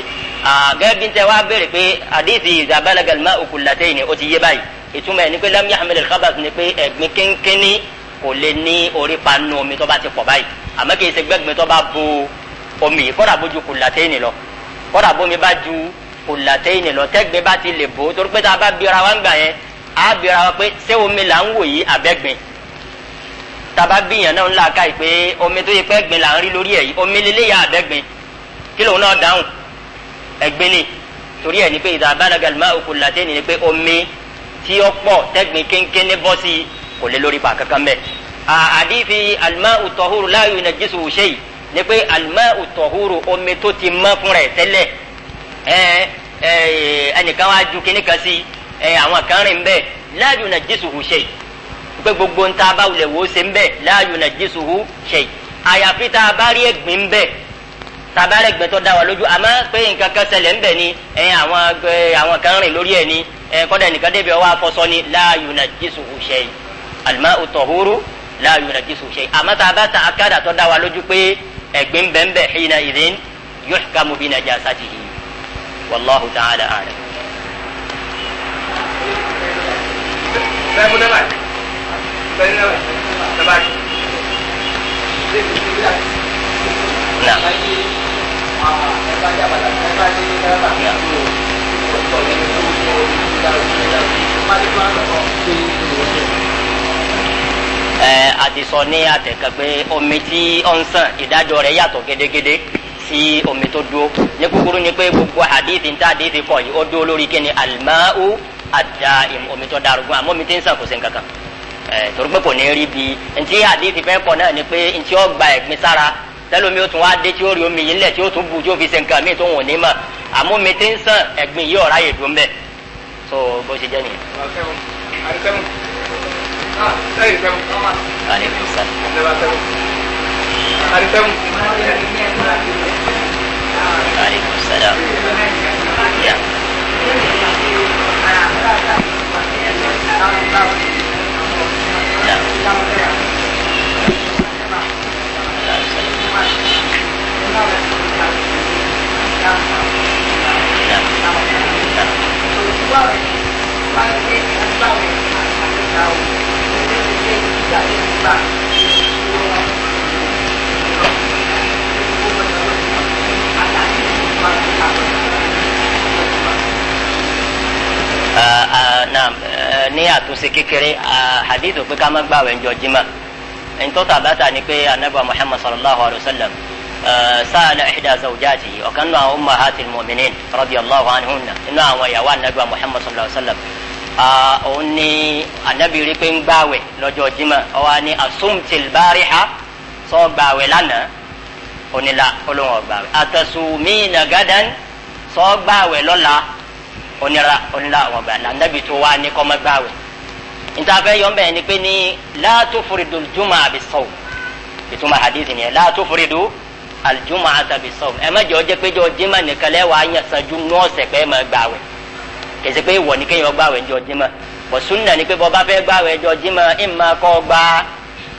gẹ́gẹ́ bí n tẹ́ wá béèrè pé àdéhìí idha balaga al-ma'u qullatayn ó ti yé báyìí ìtumọ̀ ẹ̀ ni pé lam yahmil al-khabath ni pé ẹ̀gbin kínkínní kò lè ní orí pa nù omi tó bá ti pọ̀ báyìí àmọ́ kì í ṣe gbẹ́gbẹ́ tó bá bo omi yìí kọ́dà bójú qullatayn lọ kọ́dà bómi bá ju qullatayn lọ tẹ́gbẹ́ bá ti lè bò torí pé tá a bá bíra wa ń gbà yẹn á bíra wa pé ṣé omi là ń wò yìí àbẹ́gbin taba bíyàn náà ńlá ká yìí pé omi tó yẹ pé ẹ̀gbin là ń rí lórí ẹ̀ yìí omi lélẹ́yà àbẹ́gbin kí lóun náà dáhùn ẹ̀gbin ni torí ẹ̀ ní pé idha balaga al-ma'u qullatayn ni pé omi tí ó pọ̀ tẹ́gbin kéńkéńní bọ́ sí kò lè lórí pa kankan bẹ́ẹ̀. àdìfi al-ma'u tahuru la yunajjisuhu shay ni pé al-ma'u tahuru omi tó ti mọ́ fún rẹ̀ tẹ́lẹ̀ ẹnìkan wá ju kíní kan sí àwọn kan rìn bẹ́ẹ̀ la yunajjisuhu shay pé gbogbo ń ta bá wulẹ̀ wò ó ṣe ń bẹ̀ la yunajjisuhu shay àyàfi tá a bá rí ẹ̀gbin ń bẹ̀ tá a bá rí ẹ̀gbin tó dá wa lójú àmọ́ pé nǹkan kan ṣẹlẹ̀ ń bẹ̀ ni àwọn kan rìn lórí ẹ̀ ni kọ́dà nìkan débi ọwọ́ afọ́sọ́ ni la yunajjisuhu shay al-ma'u tahuru la yunajjisuhu shay àmọ́ tá a bá ta akádà tó dá wa lójú pé ẹ̀gbin bẹ̀ ń bẹ̀ hina idhin yuhkamu bi najasatihi wallahu ta'ala a'lam. àti sọ ní àtẹ̀kẹ́ pé omi tí ó ń sàn ìdájọ́ rẹ̀ yàtọ̀ gédégédé sí omi tó dúró ní kúkúrú ni pé gbogbo hadithi níta hadithi kọ̀ yìí ó dúró lórí kíni al-ma'u ad-da'im omi tó darúgbó àmọ́ omi tí ń sàn kò sí nǹkankan torí pé kò ní rí bi ntí hadithi fẹ́ kọ̀ náà ni pé ntí ó gba ẹ̀gbin sára tẹ́lómi ó tún wá dé tí ó rí omi yìí ńlẹ̀ tí ó tún bu tí ó fi ṣe nǹkan míì tó wọ̀n ní mà àmọ́ omi tí ń sàn ẹ̀gbin yìí ọ̀rá yè dùn bẹ́ẹ̀ so bó ṣe jẹ́ nìyẹn. ní àtúnṣe kékeré hadithu pé ká má gbààwẹ̀ ńjọ́ jímà ntọ́ta bàtà ni pé anabi muhammad sallallahu alayhi wa sallam sa'ala ihda zawjatihi ọ̀kan náà ummahatil mu'minin radiyallahu anhunna inú àwọn ìyàwó anabi muhammad sallallahu alayhi wa sallam òun ni anabi rí pé ń gbààwẹ̀ lọ́jọ́ jímà ó wá ní asumtil bariha sọ gbààwẹ̀ lánàá onílà olóhùn ọgbààwẹ̀ atasumina gadan sọ gbààwẹ̀ lọ́la onira àwọn ọgbà anabi tó wá ní kọ́mọ gbààwẹ̀ ntàfẹ́ yọ̀ mbẹ́ ni pé ní la tufridu al-jumu'a bis-sawm ìtumọ̀ hadith ni la tufridu al-jumu'ata bis-sawm ẹ má jẹ́ ọjẹ́ pé jọ jimá nìkan lẹ́ wàá yàn sanju nọ́ọ̀sẹ̀ pé ẹ má gbààwẹ̀ kèsì pé ìwọ ni kéèyàn gbààwẹ̀ jọ jimá bọ̀ sunna ni pé bọ́ bá fẹ́ gbààwẹ̀ jọ jimá ìmọ̀ kọ́ gba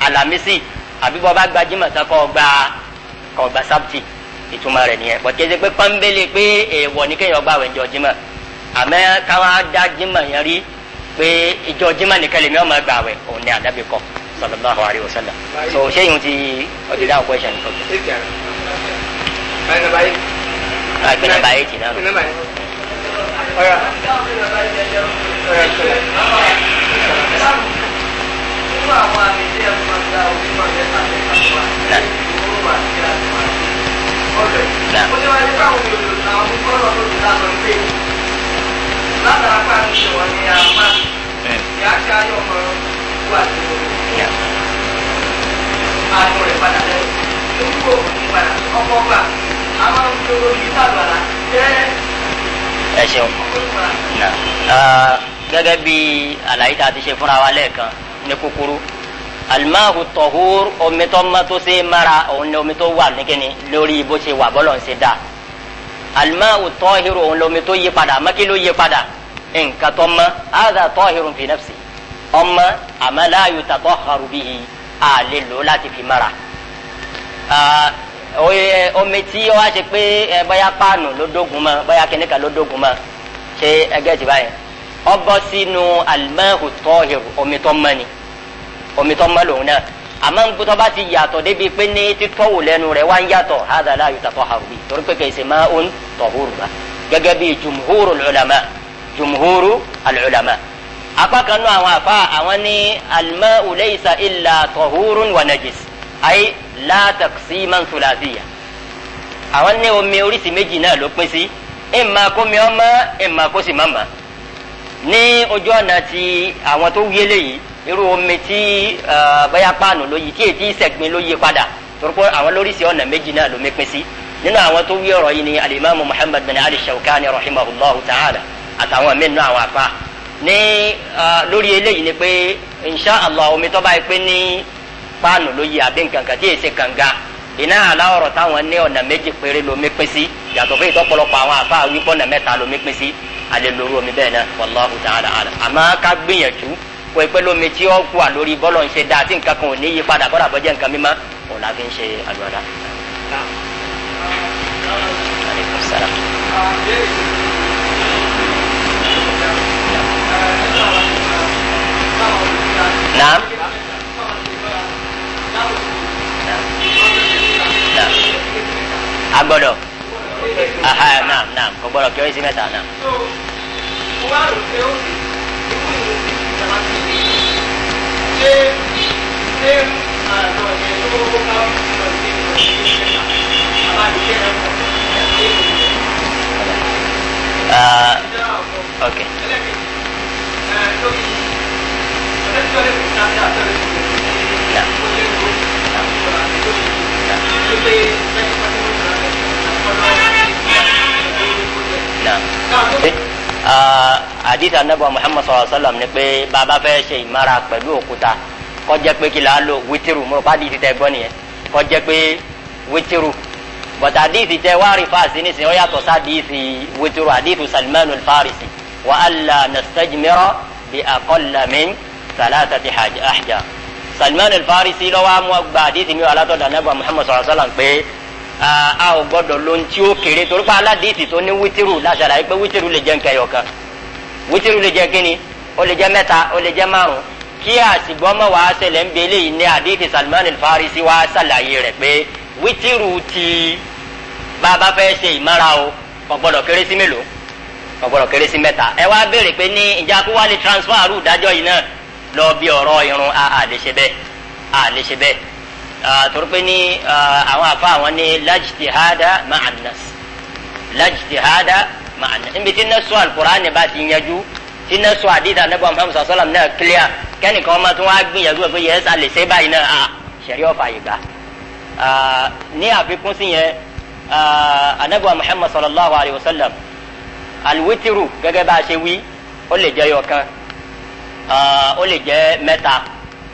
alamisi àbí bọ́ bá gba jimá tán kọ́ gba sábtì ìtumọ̀ rẹ̀ nìyẹn bọ̀ kèsì pé pọ́nbélé pé ìwọ ni kéèyàn gbààwẹ̀ jọ jimá àmẹ́ káwá dá jimá yẹn rí pé ìjọ jimá nìkan lèmi ọmọ gbààwẹ̀ òun ni ànábì kọ́ sallallahu alayhi wa sallam so ṣé yìí ti ọdí dáhùn question nìkan. àgbẹ̀ nàbà yìí ti náà. látara pa ní ìṣòwò ní àmà ìyá ṣe ayé ọmọ wà ní àjọ rẹ̀ padà lẹ́yìn lórúkọ òní padà ọkọ̀ gbà a máa ń fi orí ìtàgbàlá jẹ́ ẹ ṣeun gẹ́gẹ́ bí àlàyé tá a ti ṣe fúnra wa lẹ́ẹ̀kan ní kúkúrú alimahu tọhur omi tó má tó ṣe mara òun ni omi tó wà nígẹni lórí bó ṣe wà bọ́lọ̀ ń ṣe dá alimahu tọhiru òun lomi tó yí padà maki ló yí padà nǹkan tó mọ́ ada tọhirun fi nafsi ọmọ àmọ́ la yutatahharu bihi a lè lò láti fi mara omi tí ó wá ṣe pé bóyá páànù ló dógun mọ́ bóyá kìnìkan ló dógun mọ́ ṣe ẹgẹ́ ti báyẹn ọbọ̀ sínú al-ma'u tahir omi tó mọ́ ni omi tó mọ́ lòun náà àmọ́ ń gbọ́dọ̀ bá ti yàtọ̀ débi pé ní títọ́wò lẹ́nu rẹ̀ wá ń yàtọ̀ hadha la yutatahharu bihi torí pé kìí ṣe ma'un tahur bá gẹ́gẹ́ bí jumhuru al-ulama apá kan náà àwọn àfa àwọn ní al-ma'u laysa illa tahurun wa najis ay la taqsiman thulathiya àwọn ní omi oríṣi méjì náà ló pín sí imma kó mi ọmọ imma kó sì má mà ní ojú ọ̀nà tí àwọn tó wíyé léyìí irú omi tí bóyá páànù ló yí tí èyí sẹ̀gbin ló yí padà torí pé àwọn lóríṣi ọ̀nà méjì náà ló mi pín sí nínú àwọn tó wí ọ̀rọ̀ yìí ni alimami Muhammad bin Ali Shawkani rahimahullahu ta'ala àtàwọn mẹ́nu àwọn afa ní lórí eléyìí ni pé insha Allah omi tó bá yẹ pé ní páànù ló yí àbí nǹkan kan tí èyí ṣe kànga iná aláwọ̀rọ̀ táwọn ní ọ̀nà méjì péré ló mi pín sí yàtọ̀ fún ìtọ́pọ̀lọpọ̀ àwọn afa wípé ọ̀nà mẹ́ta ló mi pín sí alẹ́ lórí omi bẹ́ẹ̀ náà wallahu ta'ala alam àmọ́ ká gbìyànjú kó ipẹ́ lómi tí ó wà lórí bọ́lọ̀ ń ṣe dáa tí nǹkan kan ò ní yí padà bọ́dà bọ́jẹ́ nǹkan mímọ́ òun la fi ń ṣe àlùwàlá. Naam. Agbọ́dọ̀. Naam. Kò gbọ́dọ̀ kí ó yẹ sí mẹ́ta náà. Okay. Hadith Ànábì Muhammad sallallahu alaihi wasallam ní pé bàbá fẹ́ ṣe ìmára pẹ̀lú òkúta kó jẹ́ pé kí la lò wítìrù mo rò pé hadith tẹ́ gbọ́ nìyẹn kó jẹ́ pé wítìrù bọ̀tà hadith tẹ́ wá rí fáàsì nísìnyí ó yàtọ̀ sí hadith wítìrù hadith Salman al-Farisi wa alla nastajmira bi aqalla min thalathati ahjar Salman al-Farisi lọ́wọ́ àmọ́ gba hadith mi wà látọ̀dọ̀ Ànábì Muhammad sallallahu alaihi wasallam pé a ò gbọ́dọ̀ lóhun tí ó kéré torí pé aládìsí tó ní wítìrù láṣàlà yìí pé wítìrù lè jẹ́ nǹkan ẹyọ̀kan wítìrù lè jẹ́ kíni ó lè jẹ́ mẹ́ta ó lè jẹ́ márùn kí àsìgbọ́mọ̀ wàá ṣẹlẹ̀ ń bẹ eléyìí ní àdìsí Salman al-Farisi wàá ṣàlàyé rẹ̀ pé wítìrù ti bàbá fẹ́ ṣe ìmára o kò gbọ́dọ̀ kéré sí mélòó kò gbọ́dọ̀ kéré sí mẹ́ta ẹ wá béèrè pé ní ìjà kó wá lè transfer àrùn ìdájọ́ yìí náà lọ bí ọ̀rọ̀ irun a lè ṣe bẹ́ẹ̀ torí pé ní àwọn afa àwọn ní lajtihada ma'an nas níbi tí nasu al-Qur'an bá ti yanjú tí nasu hadith Ànábì Muhammad sallallahu alaihi wasallam náà clear kẹ́nìkan ọmọ tí wọ́n á gbìyànjú ẹ̀ pé yẹn sá lè ṣe báyìí náà ṣẹ̀rí ọ̀fà yìí gbà. ní àfikún sí yẹn Ànábì Muhammad sallallahu alaihi wasallam al-witru gẹ́gẹ́ bá a ṣe wí ó lè jẹ́ yọkan ó lè jẹ́ mẹ́ta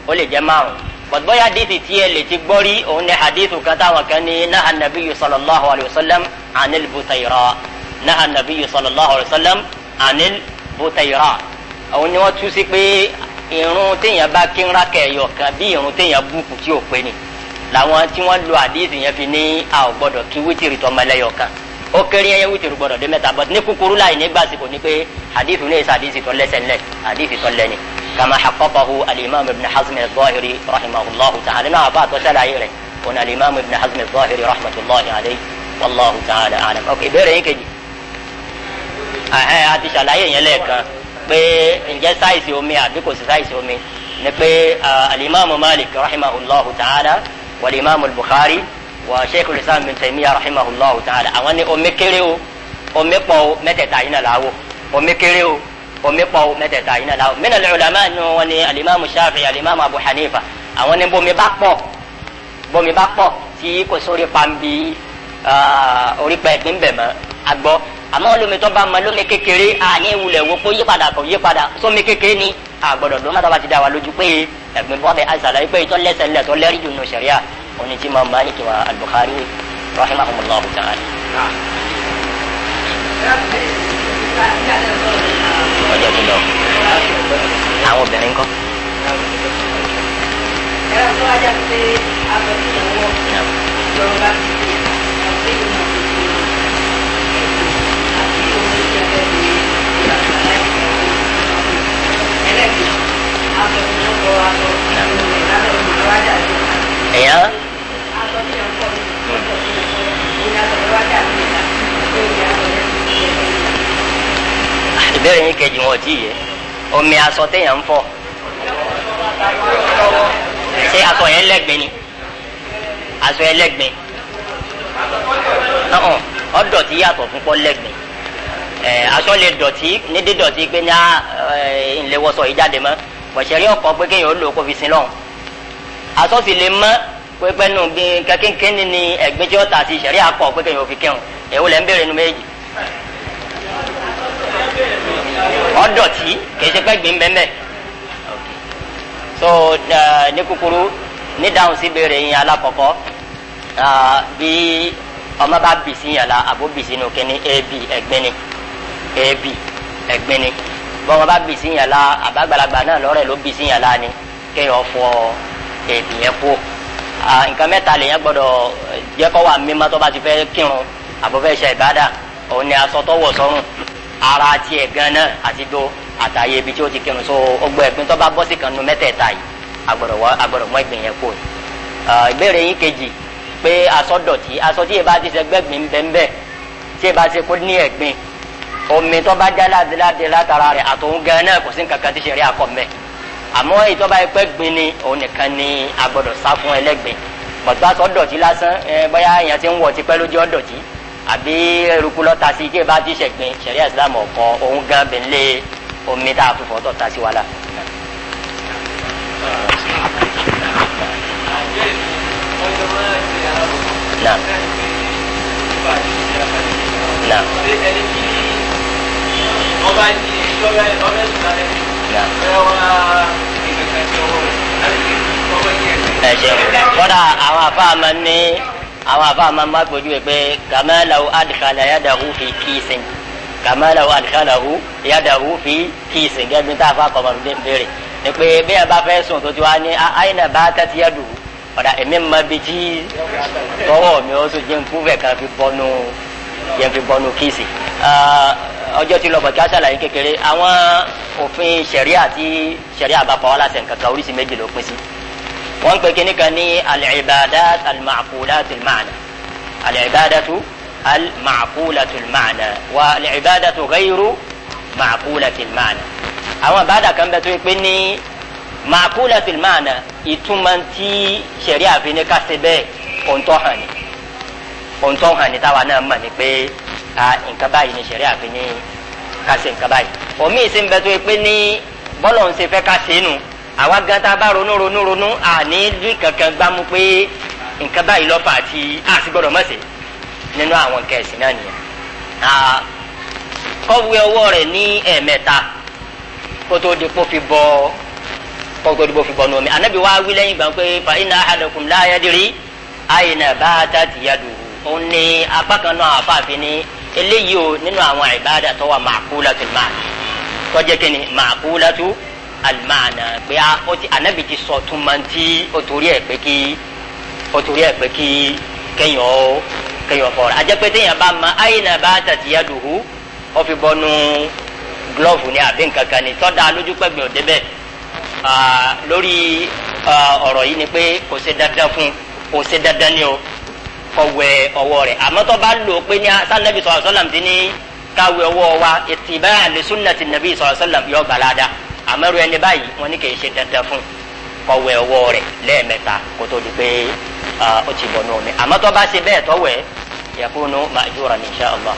ó lè jẹ́ márùn bọ̀dbọ́yà hadithi tí ẹ lè ti gbọ́ rí òun ní hadithu kan táwọn kan ní naha nabiyyu sallallahu alayhi wa sallam anil butayra naha nabiyyu sallallahu alayhi wa sallam anil butayra òun ni wọ́n tú sí pé irun téèyàn bá kí ń rákẹ́ ẹ̀yọ̀ kan bí irun téèyàn búkú tí ò pé ni làwọn tí wọ́n lo hadithi yẹn fi ní a ò gbọ́dọ̀ kí wítìrì tó mẹ́lẹ́yọ̀ kan ó kéré yẹn wítìrì gbọ́dọ̀ dé mẹ́ta bọ́t ní kúkúrú láì nígbà sí kò ní pé hadithu ní èsì hadithi tó lẹ́sẹ̀ ńlẹ̀ hadithi tó lẹ́ni. كما حققه الإمام ابن حزم الظاهري رحمه الله تعالى نعفات وسلايره هنا الإمام ابن حزم الظاهري رحمة الله عليه والله تعالى أعلم أوكي بيرين كجي àti ṣàlàyé yẹn lẹ́ẹ̀kan pé ǹjẹ́ sáìsì omi àbí kò sí sáìsì omi ni pé alimami Malik rahimahullahu ta'ala wa alimami Bukhari wa sheikh al-Islam bin Taymiyyah rahimahullahu ta'ala àwọn ní omi kéré o omi pọ̀ o mẹ́tẹ̀ẹ̀ta yìí náà láwọ̀ omi kéré o omi pọ̀ o mẹ́tẹ̀ẹ̀ta yìí náà láwọ̀ min al-ulama nù wọn ni alimami Shafi'i alimami Abu Hanifa àwọn ní bomi bá pọ̀ tí kò sórí pambi orí pẹ̀ẹ́kì ń bẹ̀ mọ́ agbọ́ àmọ́ olómi tó bá mọ lómi kékeré àní ìwúlẹ̀ wo pé yípadà kò yípadà sómi kékeré ni àgbọ̀dọ̀ ló má tó bá ti dá wa lójú pé ẹ̀gbìn bọ́ọ̀bẹ àìsàlàyé pé ìtọ́ lẹ́sẹ̀ ńlẹ̀ tó lẹ́rìí jù nù sẹ̀ríà òní tí Imam Malik wa al-Bukhari rahimahumullahu ta'ala. ọjọ́ ti lọ àwọn obìnrin kọ́. èèyàn ìbéèrè yín kejì wọn ò tí ì yẹ omi aṣọ téèyàn ń fọ ṣé aṣọ yẹn lẹ́gbẹ̀ẹ́ ni aṣọ yẹn lẹ́gbẹ̀ẹ́ ọdọ̀tí yàtọ̀ fún pọ́ lẹ́gbẹ̀ẹ́ aṣọ lè dọ̀tí ní dídọ̀tí pé ní ìléwọ́sọ yìí jáde mọ́ bọ̀ṣẹ̀rí ọkọ̀ pé kéèyàn ó lò kó fi sin lọ́hùn aṣọ sì lè mọ́ pé nù bí kékeré ní ẹ̀gbin tí ó ta sí ìṣẹ̀rí akọ̀ pé kéèyàn ó fi kírun èwo lẹ́ ń béèrè nu méjì ọdọ̀tí kìí ṣe pé gbìn bẹ́ẹ̀ so ní kúkúrú ní dáhùn sí béèrè yín alákọ̀ọ́kọ́ bí ọmọ bá bì sí yàrá àbó bì sínú kínní ẹ̀gbin ni bọ́n bá bì sí yàrá àbágbàlagbà náà lọ́rẹ̀ ló bì sí yàrá ni kéèyàn fọ èbì yẹn kú nǹkan mẹ́ta lèyàn gbọ́dọ̀ jẹ́ kó wà mímọ́ tó bá ti fẹ́ kírun àbó fẹ́ ṣe ìbádà òun ni aṣọ tó wọ̀ sọ́rùn ara tiẹ̀ gan náà àti do àtàyè ibi tí ó ti kírun so ọgbọ ẹ̀gbin tó bá bọ́ sí kan nu mẹ́tẹ̀ẹ̀ta yìí agbọ́dọ̀ mọ́ ẹ̀gbin yẹn kú ìbéèrè yín kejì pé aṣọ dọ̀tí aṣọ tí yẹn bá ti ṣe gbẹ́gbin bẹ́ẹ̀ tí yẹn bá ṣe kó ní ẹ̀gbin omi tó bá já láti látara rẹ̀ àtòun gan náà kò sí nǹkan kan tí ṣe rí akọ mẹ́ àmọ́ èyí tó bá yẹ pé gbin ni òun nìkan ni agbọ́dọ̀ sá fún ẹlẹ́gbin bọ̀tú aṣọ dọ̀tí lásán bóyá èèyàn ti ń wọ̀ tipẹ́ lójú ọ̀dọ̀tí àbí eruku lọ́ta sí tí ẹ bá ti ṣẹ̀gbìn ṣẹ̀ríà ìsìlámù ọ̀kọ́ òun gan bẹ̀lẹ́ omi tá a fi fọ́tọ̀ ta sí wàhálà. Naam. Naam. Ẹ ṣeun kọ́dà àwọn afáàmà ní àwọn afáàmà má gbójú ẹ pé kàmáàlàwò adìkàlà yàdàhù fi kíìsìn kàmáàlàwò adìkàlàhù yàdàhù fi kíìsìn gẹ́gẹ́ bí tá a fà kọ́mọ béèrè ni pé bí ẹ bá fẹ́ sùn tó ti wá ní àyìnà bá tẹ́tí yàdù ọ̀dà èmi mọ bí tí tọwọ́ mi ó sọ jẹun fún bẹ́ẹ̀ kan fi bọ́nu kíìsì ọjọ́ tí lọ́bọ̀ kí á ṣàlàyé kékeré àwọn òfin ṣẹ̀ríà tí ṣẹ̀ríà bá pa wá láṣẹ nǹkan kan oríṣi méjì ló pín sí wọ́n pè kíní kan ní al-ibadat al-ma'qulat al-ma'na al-ibadatu al-ma'qulat al-ma'na wa al-ibadatu ghayru ma'qulat al-ma'na àwọn ìbádà kan bẹ tó yẹ pé ní ma'qulat al-ma'na ìtumọ̀ tí ṣẹ̀ríà fi ní ká ṣe bẹ́ẹ̀ òǹtọ́ hàn ní táwa náà mọ̀ ní pé nǹkan báyìí ní ṣẹ̀ríà fi ní ká ṣe nǹkan báyìí omi ìsìn bẹ tó yẹ pé ní bọ́lọ̀ ń ṣe fẹ́ ká ṣe nù àwa gan tá a bá ronú àní rí kankan gbámú pé nǹkan báyìí lọ́fà àti àti gbọ́dọ̀ mọ̀sẹ̀ nínú àwọn nǹkan ẹ̀sìn náà nìyẹn. kọ́wé ọwọ́ rẹ̀ ní ẹ̀ẹ̀mẹ́ta kó tó di kó fi bọ́ nu omi ànábì wá wí lẹ́yìn gbà pé fa inna ahadakum la yadri ayna batat yaduhu òun ní apá kan náà àfààfin ní eléyìí o nínú àwọn ìbádà tó wà ma'qulatul ma'na tó jẹ́ kí ni ma'qulatu al-ma'na pé anabi ti sọ túmọ̀ tí o torí ẹ̀ pé kí kéèyàn fọ́ra ajẹ́ pé téèyàn bá ma ayna batat yaduhu ó fi bọ́nu glove ní àbí nǹkan kan ní tọ́da lójú pẹ́gbẹ́ òde bẹ́ẹ̀ lórí ọ̀rọ̀ yìí ni pé kò ṣe dandan ni o kọ̀wé ọwọ́ rẹ̀ àmọ́ tó bá lò pé ní sanabi sallallahu alaihi wasallam ti ní káwé ọwọ́ wa ittiba'an li sunnati nabi sallallahu alaihi wasallam yọ gbàládà àmọ́rú ẹni báyìí wọ́n ní kì í ṣe dandan fún kọ̀wé ọwọ́ rẹ̀ lẹ́ẹ̀mẹ́ta kó tó di pé ó ti bọ̀ nù omi àmọ́ tó bá ṣe bẹ́ẹ̀ tọ́wẹ̀ yakunu ma'juran insha Allah.